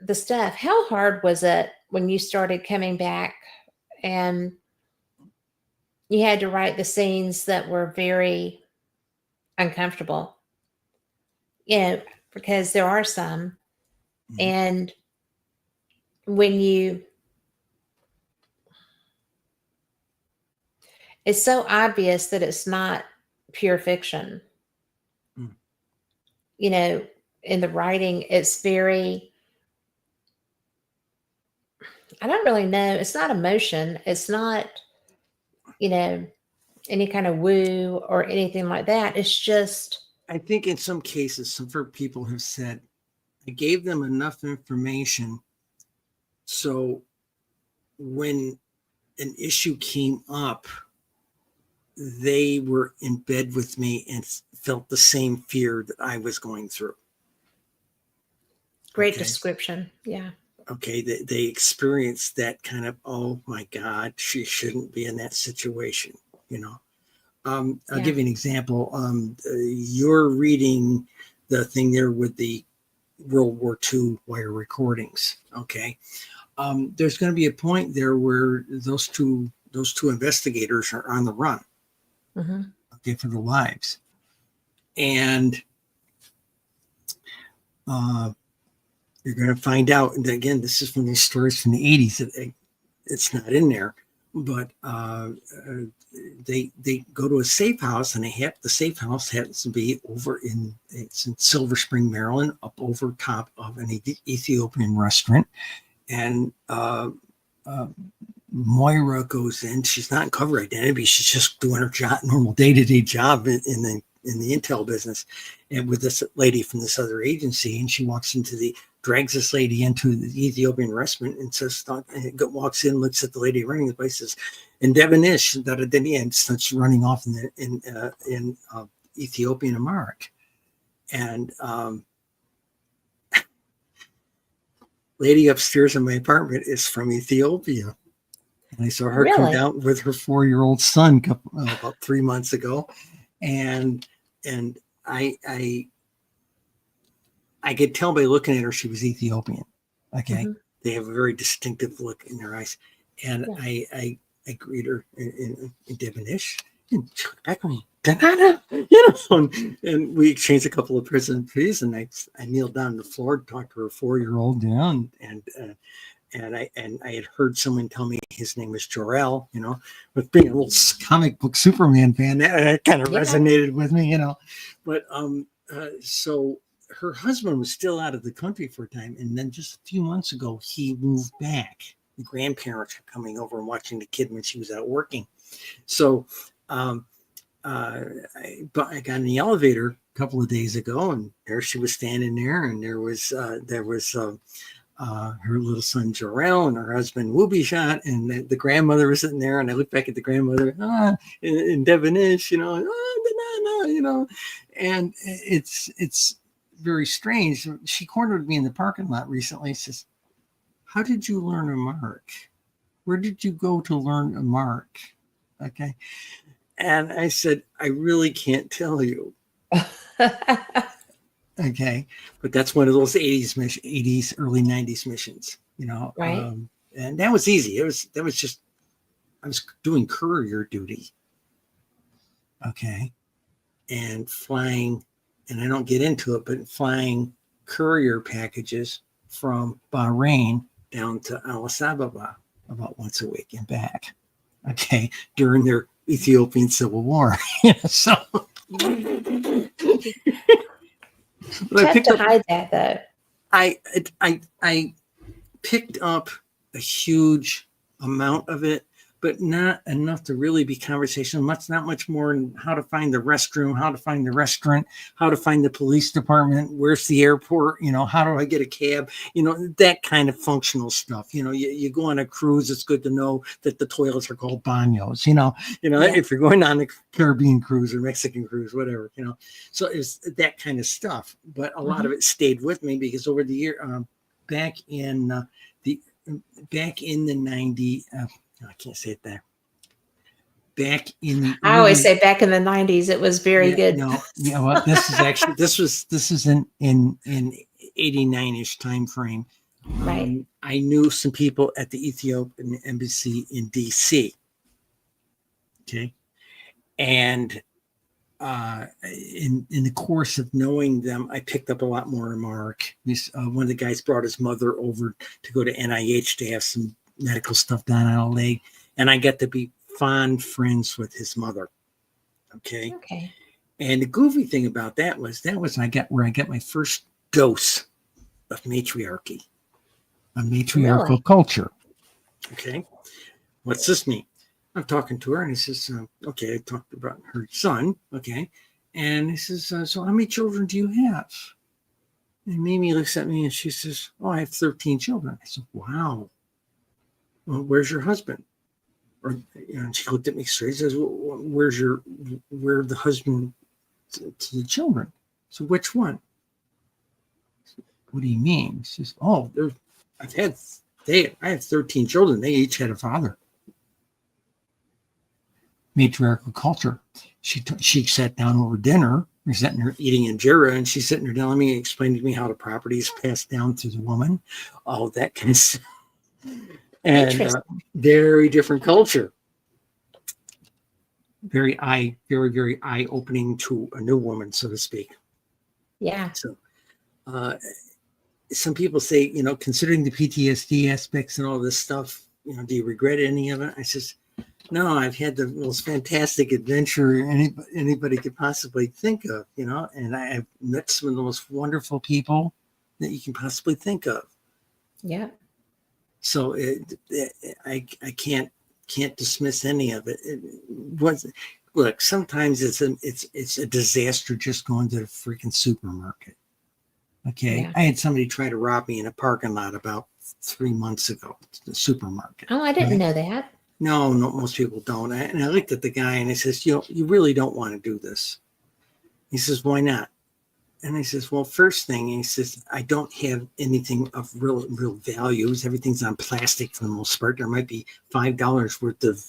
the stuff. How hard was it when you started coming back and you had to write the scenes that were very uncomfortable? Because there are some. Mhm. And when it's so obvious that it's not pure fiction. Mm. In the writing, it's very, I don't really know. It's not emotion. It's not, any kind of woo or anything like that. It's just, I think in some cases, some people have said, I gave them enough information so when an issue came up, they were in bed with me and felt the same fear that I was going through. great description. Yeah. Okay. They experienced that kind of, oh my God, she shouldn't be in that situation. I'll give you an example. You're reading the thing there with the World War II wire recordings. Okay. There's going to be a point there where those two investigators are on the run, Mm-hmm. okay, for their lives. And you're going to find out, and again, this is from these stories from the 80s. It's not in there, but they go to a safe house, and the safe house happens to be it's in Silver Spring, Maryland, up over top of an Ethiopian restaurant. And Moira goes in. She's not in cover identity. She's just doing her job, normal day-to-day job in the intel business, and with this lady from this other agency. And she drags this lady into the Ethiopian restaurant and walks in, looks at the lady running the place, says, and Devin Ish, and starts running off in Ethiopian Amharic. And lady upstairs in my apartment is from Ethiopia. And I saw her come down with her 4-year-old son about 3 months ago. And I could tell by looking at her, she was Ethiopian. Okay. Mm-hmm. They have a very distinctive look in their eyes. And yeah. I greet her in Devonish, and she looked back at me, and we exchanged a couple of pleasantries, and I kneeled down on the floor to talk to her 4-year-old, and I had heard someone tell me his name was Jor-El, with being a little comic book Superman fan, that kind of resonated with me, but so her husband was still out of the country for a time, and then just a few months ago he moved back. The grandparents were coming over and watching the kid when she was out working. So I got in the elevator a couple of days ago, and there she was standing there, and there was her little son Jor-El and her husband Wubishot, and the grandmother was sitting there, and I looked back at the grandmother, in Devonish, and it's very strange. She cornered me in the parking lot recently. She says, "How did you learn Amharic? Where did you go to learn Amharic?" Okay. And I said, "I really can't tell you." Okay. But that's one of those 80s, early 90s missions, Right. And that was easy. I was doing courier duty. Okay. And flying, and I don't get into it, but flying courier packages from Bahrain down to Addis Ababa about once a week and back. Okay. During their Ethiopian civil war. So I picked up, hide that though. I picked up a huge amount of it, but not enough to really be conversational. Not much more in how to find the restroom, how to find the restaurant, how to find the police department, where's the airport, how do I get a cab, that kind of functional stuff. You go on a cruise, it's good to know that the toilets are called baños, if you're going on a Caribbean cruise or Mexican cruise, whatever, so it's that kind of stuff. But a lot of it stayed with me because over the year, back in the 90s, I can't say it there. Back in the I always say back in the 90s, it was very good. No, well, this is actually this is in 89-ish time frame. Right. I knew some people at the Ethiopian embassy in DC. Okay. And in the course of knowing them, I picked up a lot more Amharic. One of the guys brought his mother over to go to NIH to have some medical stuff done on a leg, and I got to be fond friends with his mother. Okay. And the goofy thing about that was I got my first dose of matriarchy, a matriarchal culture. Okay. What's this mean? I'm talking to her, and he says, okay, I talked about her son. Okay. And he says, so how many children do you have? And Mimi looks at me and she says, oh, I have 13 children. I said, wow. Well, where's your husband? Or, and she looked at me straight and says, well, where's the husband to the children? So which one? Said, what do you mean? She says, oh, I have 13 children. They each had a father. Matriarchal culture. She sat down over dinner We're sitting there eating injera, and she's sitting there telling me, explaining to me how the property is passed down to the woman, all that kind of stuff. And Interesting. very different culture. Very eye-opening to a new woman, so to speak. Yeah. So some people say, considering the PTSD aspects and all this stuff, do you regret any of it? I says, no, I've had the most fantastic adventure anybody could possibly think of, and I've met some of the most wonderful people that you can possibly think of. Yeah. So I can't dismiss any of it. Look, sometimes it's a disaster just going to the freaking supermarket. Okay. Yeah. I had somebody try to rob me in a parking lot about 3 months ago, the supermarket. Oh, I didn't know that. No, most people don't. And I looked at the guy and I says, you really don't want to do this. He says, why not? And I says, well, first thing, he says, I don't have anything of real values. Everything's on plastic for the most part. There might be $5 worth of,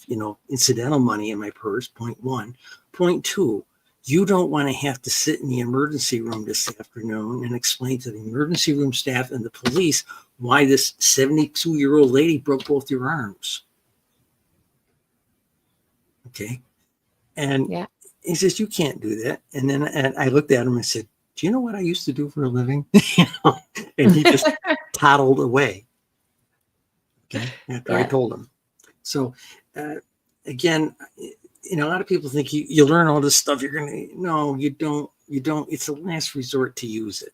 incidental money in my purse, point one. Point two, you don't want to have to sit in the emergency room this afternoon and explain to the emergency room staff and the police why this 72-year-old lady broke both your arms. Okay. And Yeah. he says, you can't do that. And then I looked at him and said, do you know what I used to do for a living? And he just toddled away. Okay. After I told him. So again, a lot of people think you learn all this stuff. No, you don't. It's a last resort to use it,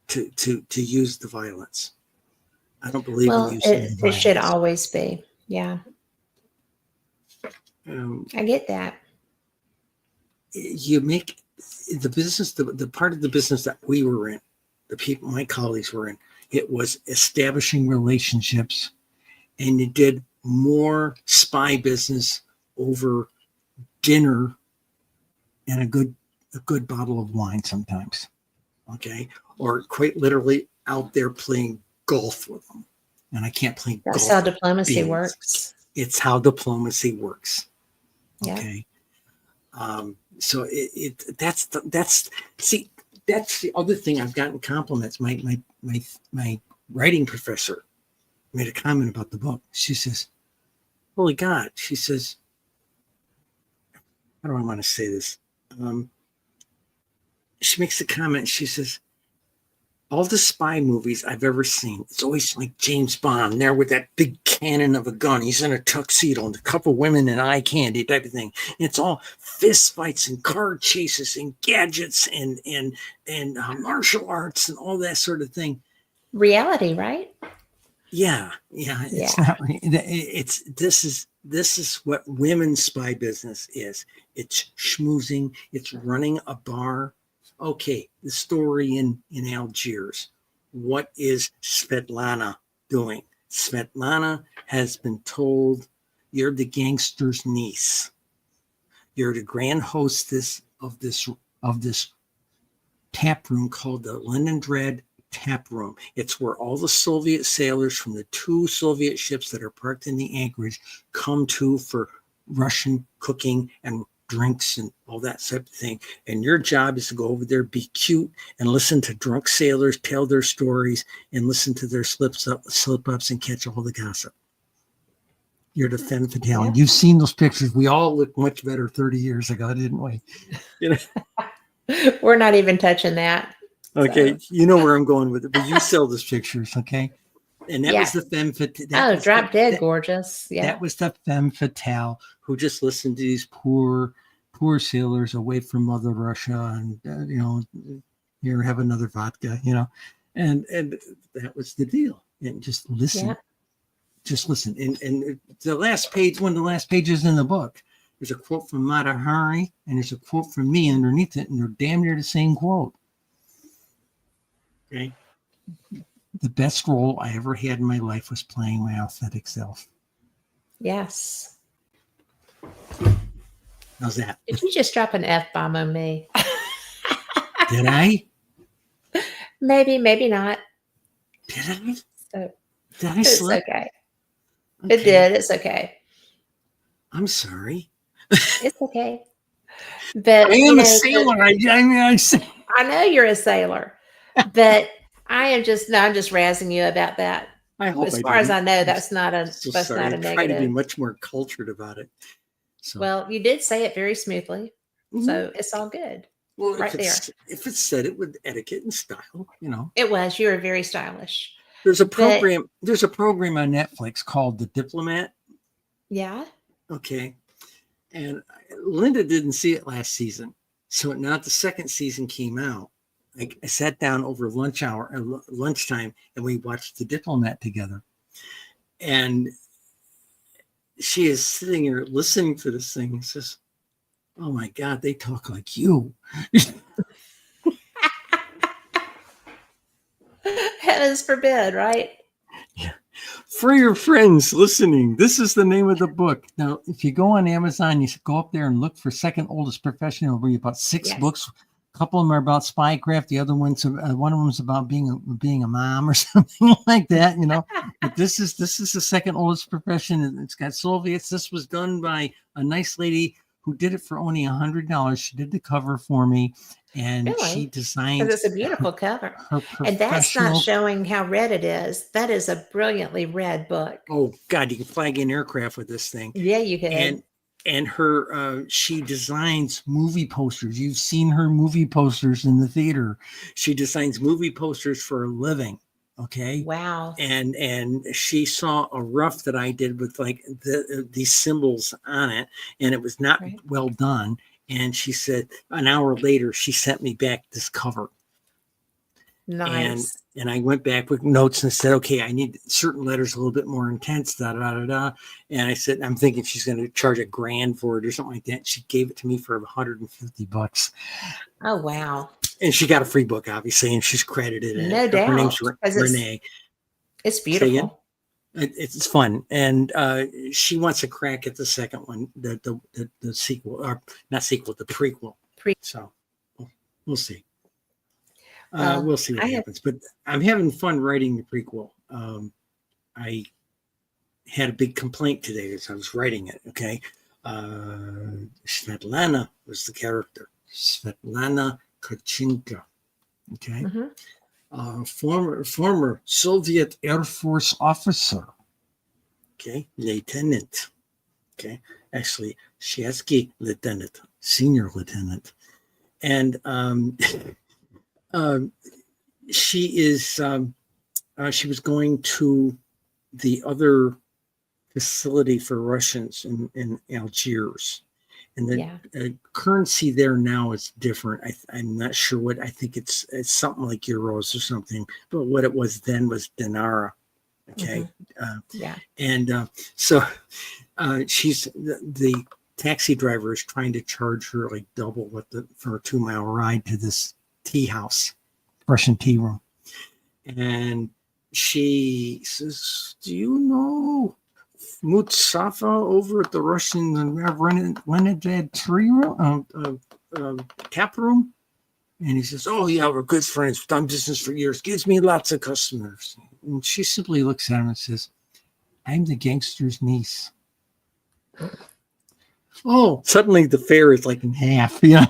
to use the violence. I don't believe in using violence. It should always be. Yeah. I get that. You make the business, the part of the business that we were in, the people, my colleagues were in, it was establishing relationships, and you did more spy business over dinner and a good bottle of wine sometimes. Okay. Or quite literally out there playing golf with them. And I can't play golf. That's how diplomacy works. It's how diplomacy works. Yeah. Okay. So that's the other thing. I've gotten compliments. My writing professor made a comment about the book. She says, holy God, she says, how do I want to say this? She makes a comment. She says, all the spy movies I've ever seen, it's always like James Bond there with that big cannon of a gun. He's in a tuxedo and a couple women and eye candy type of thing. And it's all fist fights and car chases and gadgets and martial arts and all that sort of thing. Reality, right? Yeah. It's not. This is what women's spy business is. It's schmoozing. It's running a bar. Okay, the story in Algiers. What is Svetlana doing? Svetlana has been told, you're the gangster's niece. You're the grand hostess of this tap room called the Leningrad Tap Room. It's where all the Soviet sailors from the 2 Soviet ships that are parked in the anchorage come to for Russian cooking and drinks and all that type of thing. And your job is to go over there, be cute, and listen to drunk sailors tell their stories and listen to their slip-ups and catch all the gossip. You're the femme fatale. Yeah. You've seen those pictures. We all looked much better 30 years ago, didn't we? We're not even touching that. Okay, so. You know where I'm going with it, but you sell those pictures, okay? And that was the femme fatale. Drop dead gorgeous. Yeah. That was the femme fatale who just listened to these poor sailors away from Mother Russia and, here, have another vodka, and that was the deal. And just listen. Yeah. Just listen. And the last page, one of the last pages in the book, there's a quote from Mata Hari and there's a quote from me underneath it, and they're damn near the same quote. Okay. The best role I ever had in my life was playing my authentic self. Yes. How's that? Did you just drop an F-bomb on me? Did I? Maybe not. Did I? So, did I slip? Okay. It did. It's okay. I'm sorry. It's okay. But I you am a know, sailor. I mean, I say. I know you're a sailor, but I am just no, I'm just razzing you about that. I hope As I far as didn't. I know, I'm so that's sorry. not I a try to be negative. much more cultured about it. So, Well, you did say it very smoothly, mhm. so it's all good. Well, Right there. if it's said it with etiquette and style, It was. You were very stylish. There's a But program. There's a program on Netflix called The Diplomat. yeah. Okay, and Linda didn't see it last season, so now the second season came out. I sat down over lunchtime, and we watched The Diplomat together. And she is sitting here listening to this thing and says, "Oh my God, they talk like you." Heavens forbid, right? For your friends listening, this is the name of the book. Now, if you go on Amazon, you should go up there and look for Second Oldest Profession. It'll be about six Yes. books. A couple of them are about spycraft. The other one of them's about being a mom or something like that. But this is the second oldest profession. It's got Soviets. This was done by a nice lady who did it for only $100. She did the cover for me, and she Really? designed Because it's a beautiful cover. her And that's not professional. showing how red it is. That is a brilliantly read book. Oh God, you can flag in aircraft with this thing. Yeah, you could. And her she designs movie posters. You've seen her movie posters in the theater. She designs movie posters for a living. Okay. Wow. And she saw a rough that I did with like these symbols on it, and it was not Right. well done. And she said an hour later she sent me back this cover. Nice. And I went back with notes and said, okay, I need certain letters a little bit more intense, da da da da. And I said, I'm thinking she's going to charge $1,000 for it or something like that. She gave it to me for $150. Oh wow. And she got a free book, obviously, and she's credited in No it. Her name's doubt. 'Cause Renee. it's Say again? beautiful. It's fun, and she wants a crack at the second one, the sequel, or not sequel, the prequel. So we'll see. We'll see what happens. But I'm having fun writing the prequel. I had a big complaint today as I was writing it. Okay, Svetlana was the character. Svetlana Kachinka. Okay. Mm-hmm. Former Soviet Air Force officer. Okay, lieutenant. Okay, actually, Shesky lieutenant, senior lieutenant, and she is. She was going to the other facility for Russians in Algiers. And the currency there now is different. I'm not sure what. I think it's something like euros or something. But what it was then was dinara. Okay. Mm-hmm. And so she's the taxi driver is trying to charge her like double for a 2-mile ride to this tea house, Russian tea room. And she says, "Do you know Mutsafa over at the Russian Leningrad tree room, tap room?" And he says, "Oh yeah, we're good friends. We've done business for years. Gives me lots of customers." And she simply looks at him and says, "I'm the gangster's niece." Oh, suddenly the fare is like in half. Yeah.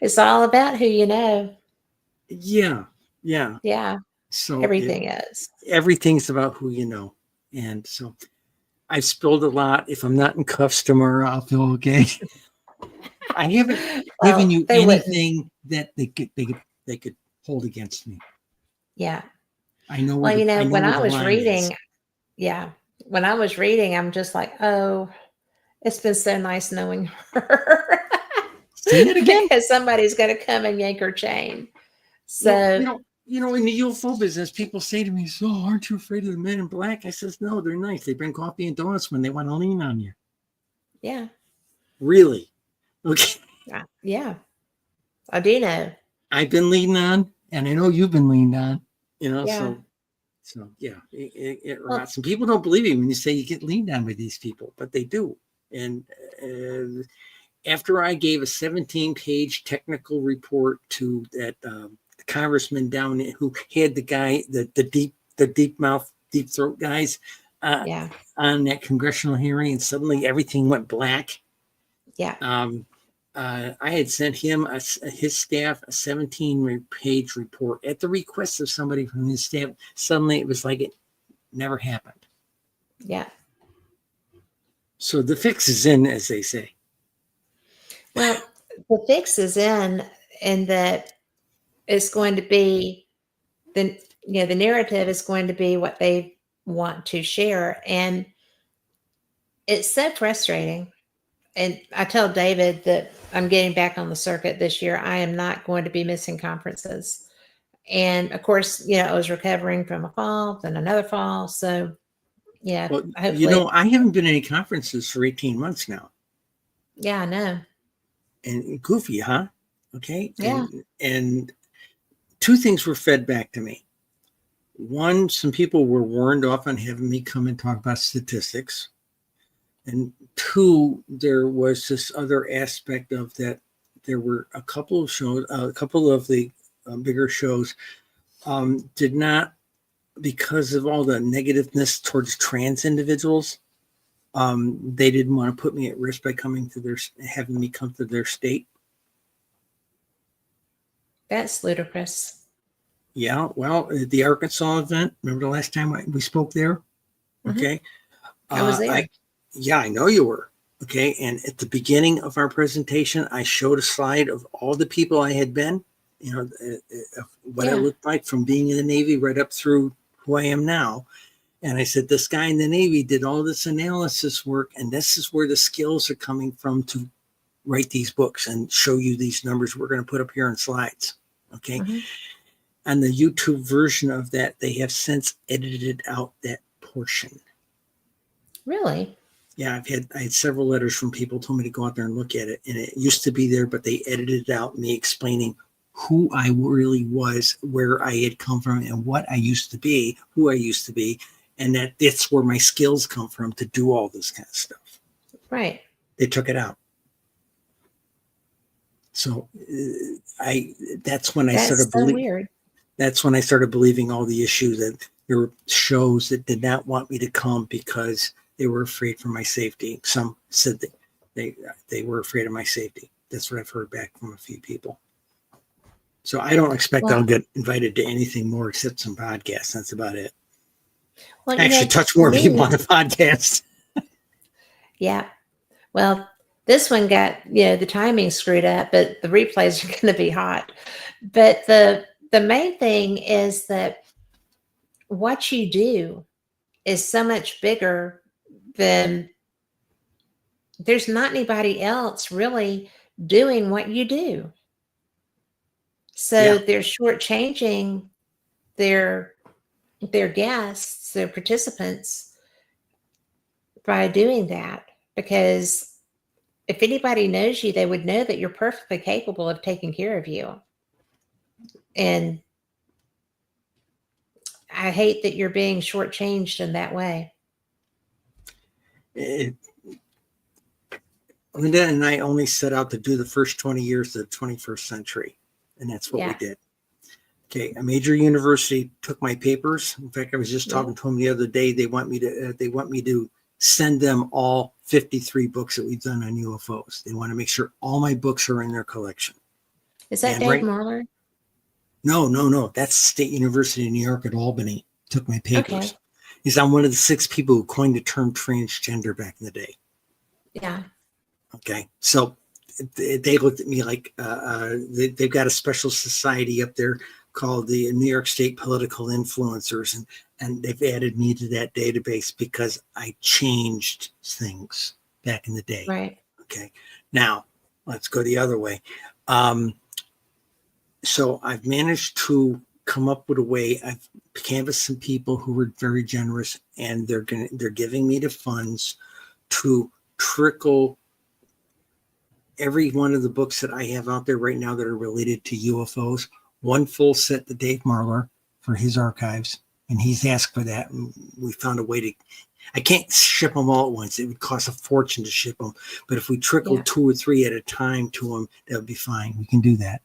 It's all about who you know. Yeah. So Everything is. Everything's about who you know. And so I've spilled a lot. If I'm not in cuffs tomorrow, I'll feel okay. I haven't given you anything that they could hold against me. Yeah. I know. Well, when I was reading, is. When I was reading, I'm just like, oh, it's been so nice knowing her. Say it again. Because somebody's going to come and yank her chain. So, well, in the UFO business, people say to me, "So, aren't you afraid of the men in black?" I says, "No, they're nice. They bring coffee and donuts when they want to lean on you." Yeah. Really? Okay. Yeah. I do know. I've been leaned on, and I know you've been leaned on. Yeah. So yeah, it rots. And people don't believe you when you say you get leaned on by these people, but they do. And after I gave a 17-page technical report to that congressman down who had the guy, the deep mouth, deep throat guys, Yeah. on that congressional hearing, and suddenly everything went black. Yeah. I had sent him his staff a 17-page report at the request of somebody from his staff. Suddenly, it was like it never happened. Yeah. So the fix is in, as they say. Well, the fix is in that it's going to be the narrative is going to be what they want to share, and it's so frustrating. And I tell David that I'm getting back on the circuit this year. I am not going to be missing conferences. And of course, I was recovering from a fall, then another fall. So yeah, Well, hopefully. I haven't been to any conferences for 18 months now. Yeah, I know. And goofy, huh? Okay. Yeah. And two things were fed back to me. One, some people were warned off on having me come and talk about statistics. And two, there was this other aspect of that. There were a couple of shows, a couple of the bigger shows did not, because of all the negativeness towards trans individuals, they didn't want to put me at risk by having me come to their state. That's ludicrous. Yeah, well, the Arkansas event, remember the last time we spoke there? Okay. I was there. I know you were. Okay. And at the beginning of our presentation, I showed a slide of all the people I had been, what I looked like from being in the Navy right up through who I am now. And I said, this guy in the Navy did all this analysis work, and this is where the skills are coming from to write these books and show you these numbers we're going to put up here on slides. Okay. And the YouTube version of that, they have since edited out that portion. Really? Yeah, I had several letters from people told me to go out there and look at it. And it used to be there, but they edited it out, me explaining who I really was, where I had come from, and what I used to be, who I used to be. And that's where my skills come from to do all this kind of stuff. Right. They took it out. So that's when I started believing. Weird. That's when I started believing all the issues that there were shows that did not want me to come because they were afraid for my safety. Some said that they were afraid of my safety. That's what I've heard back from a few people. So I don't expect I'll get invited to anything more except some podcasts. That's about it. Well, actually, touch more people on the podcast. Yeah. Well, this one got, the timing screwed up, but the replays are going to be hot. But the main thing is that what you do is so much bigger than there's not anybody else really doing what you do. So they're shortchanging their guests, their participants by doing that, because if anybody knows you, they would know that you're perfectly capable of taking care of you. And I hate that you're being shortchanged in that way. Linda and I only set out to do the first 20 years of the 21st century, and that's what we did. Okay, a major university took my papers. In fact, I was just talking to them the other day. They want me to send them all 53 books that we've done on UFOs. They want to make sure all my books are in their collection. Is that Dave Marler? No. That's State University of New York at Albany. Took my papers. I'm one of the 6 people who coined the term transgender back in the day. Yeah. Okay. So they looked at me like they've got a special society up there called the New York State Political Influencers, and they've added me to that database because I changed things back in the day. Right. Okay. Now let's go the other way. So I've managed to come up with a way. I've canvassed some people who were very generous, and they're giving me the funds to trickle every one of the books that I have out there right now that are related to UFOs. One full set to Dave Marler for his archives, and he's asked for that. And we found a way to. I can't ship them all at once; it would cost a fortune to ship them. But if we trickle 2 or 3 at a time to them, that would be fine. We can do that.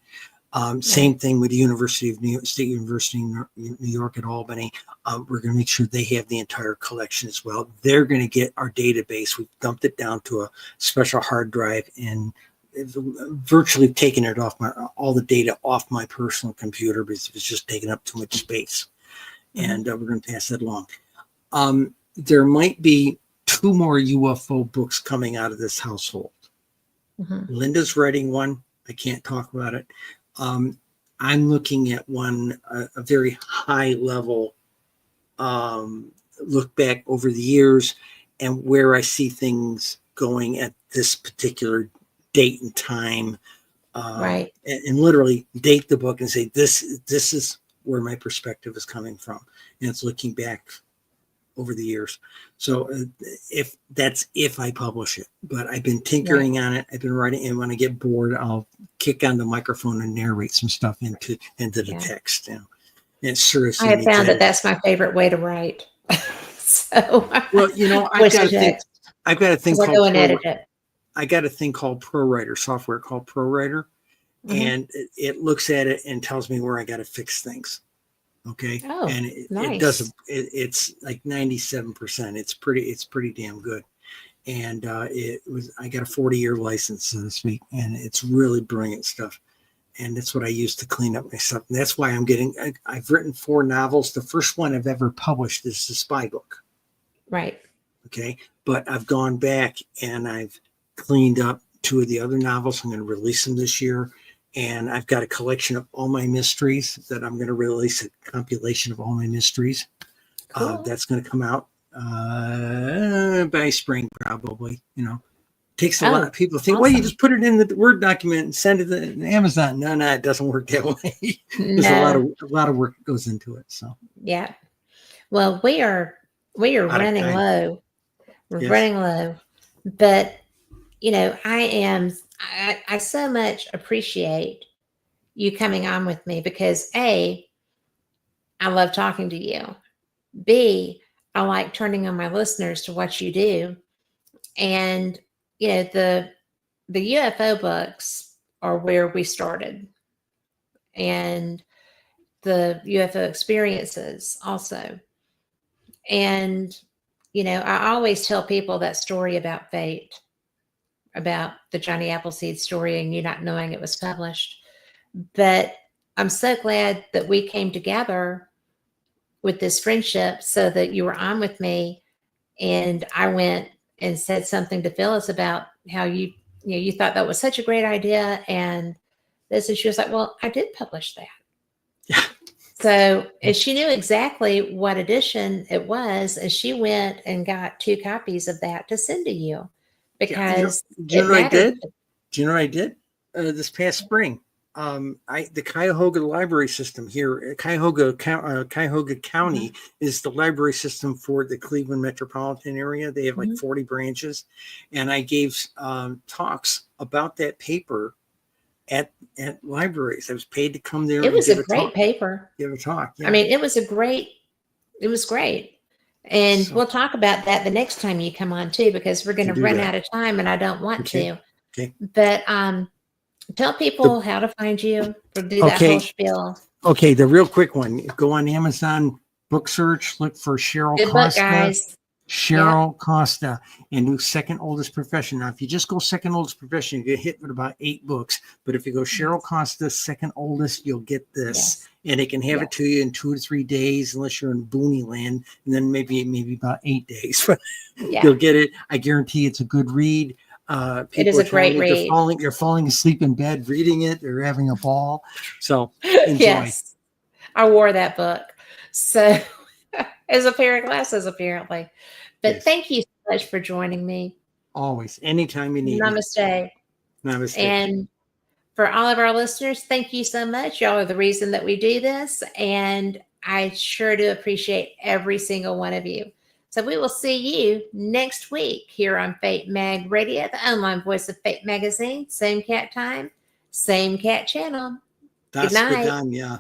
Same thing with the University of New York, State University of New York at Albany. We're going to make sure they have the entire collection as well. They're going to get our database. We've dumped it down to a special hard drive and virtually taken it off all the data off my personal computer because it was just taking up too much space. And we're going to pass that along. There might be 2 more UFO books coming out of this household. Linda's writing one. I can't talk about it. I'm looking at one, a very high level look back over the years and where I see things going at this particular date and time. Right. And literally date the book and say, this is where my perspective is coming from. And it's looking back over the years. So if I publish it, but I've been tinkering on it. I've been writing, and when I get bored, I'll kick on the microphone and narrate some stuff into the text. And it's seriously, I have found that that's my favorite way to write. So, well, I've got a thing called ProWriter software called ProWriter, and it looks at it and tells me where I got to fix things. Okay. Oh, and nice. It doesn't, it's like 97%. It's pretty damn good. And I got a 40-year license, so to speak, and it's really brilliant stuff. And that's what I use to clean up my stuff. And that's why I've written 4 novels. The first one I've ever published is the spy book. Right. Okay. But I've gone back and I've cleaned up 2 of the other novels. I'm going to release them this year. And I've got a collection of all my mysteries that I'm going to release, a compilation of all my mysteries. Cool. That's going to come out by spring, probably. Takes a lot of people think, well, you just put it in the Word document and send it to Amazon. No, it doesn't work that way. There's a lot of work that goes into it. So yeah. Well, we are running low. We're running low, but I so much appreciate you coming on with me because A, I love talking to you. B, I like turning on my listeners to what you do. And, the UFO books are where we started, and the UFO experiences also. And, I always tell people that story about fate, about the Johnny Appleseed story and you not knowing it was published. But I'm so glad that we came together with this friendship so that you were on with me. And I went and said something to Phyllis about how you thought that was such a great idea. And this, and she was like, well, I did publish that. So, and she knew exactly what edition it was. And she went and got 2 copies of that to send to you. Because do you know what I did? Do you know what I did this past spring? The Cuyahoga library system here, Cuyahoga County is the library system for the Cleveland metropolitan area. They have like 40 branches, and I gave talks about that paper at libraries. I was paid to come there. It was a great paper. Give a talk. Yeah. I mean, it was great. And we'll talk about that the next time you come on too, because we're going to run out of time and I don't want to. Okay. But tell people how to find you or do that whole spiel. Okay, the real quick one. Go on Amazon book search, look for Cheryl Good Costa. book, guys. Cheryl Costa, and new second oldest profession. Now, if you just go second oldest profession, you get hit with about 8 books. But if you go Cheryl Costa, second oldest, you'll get this. And it can have it to you in 2 to 3 days, unless you're in Booney land, and then maybe about 8 days. You'll get it. I guarantee it's a good read. It is a great read. You're falling asleep in bed reading it. They're having a ball. So enjoy. Yes, I wore that book. So as a pair of glasses, apparently. But thank you so much for joining me. Always, anytime you need. Namaste. Namaste. And for all of our listeners, thank you so much. Y'all are the reason that we do this. And I sure do appreciate every single one of you. So we will see you next week here on Fate Mag Radio, the online voice of Fate Magazine. Same cat time, same cat channel. Good night. Yeah.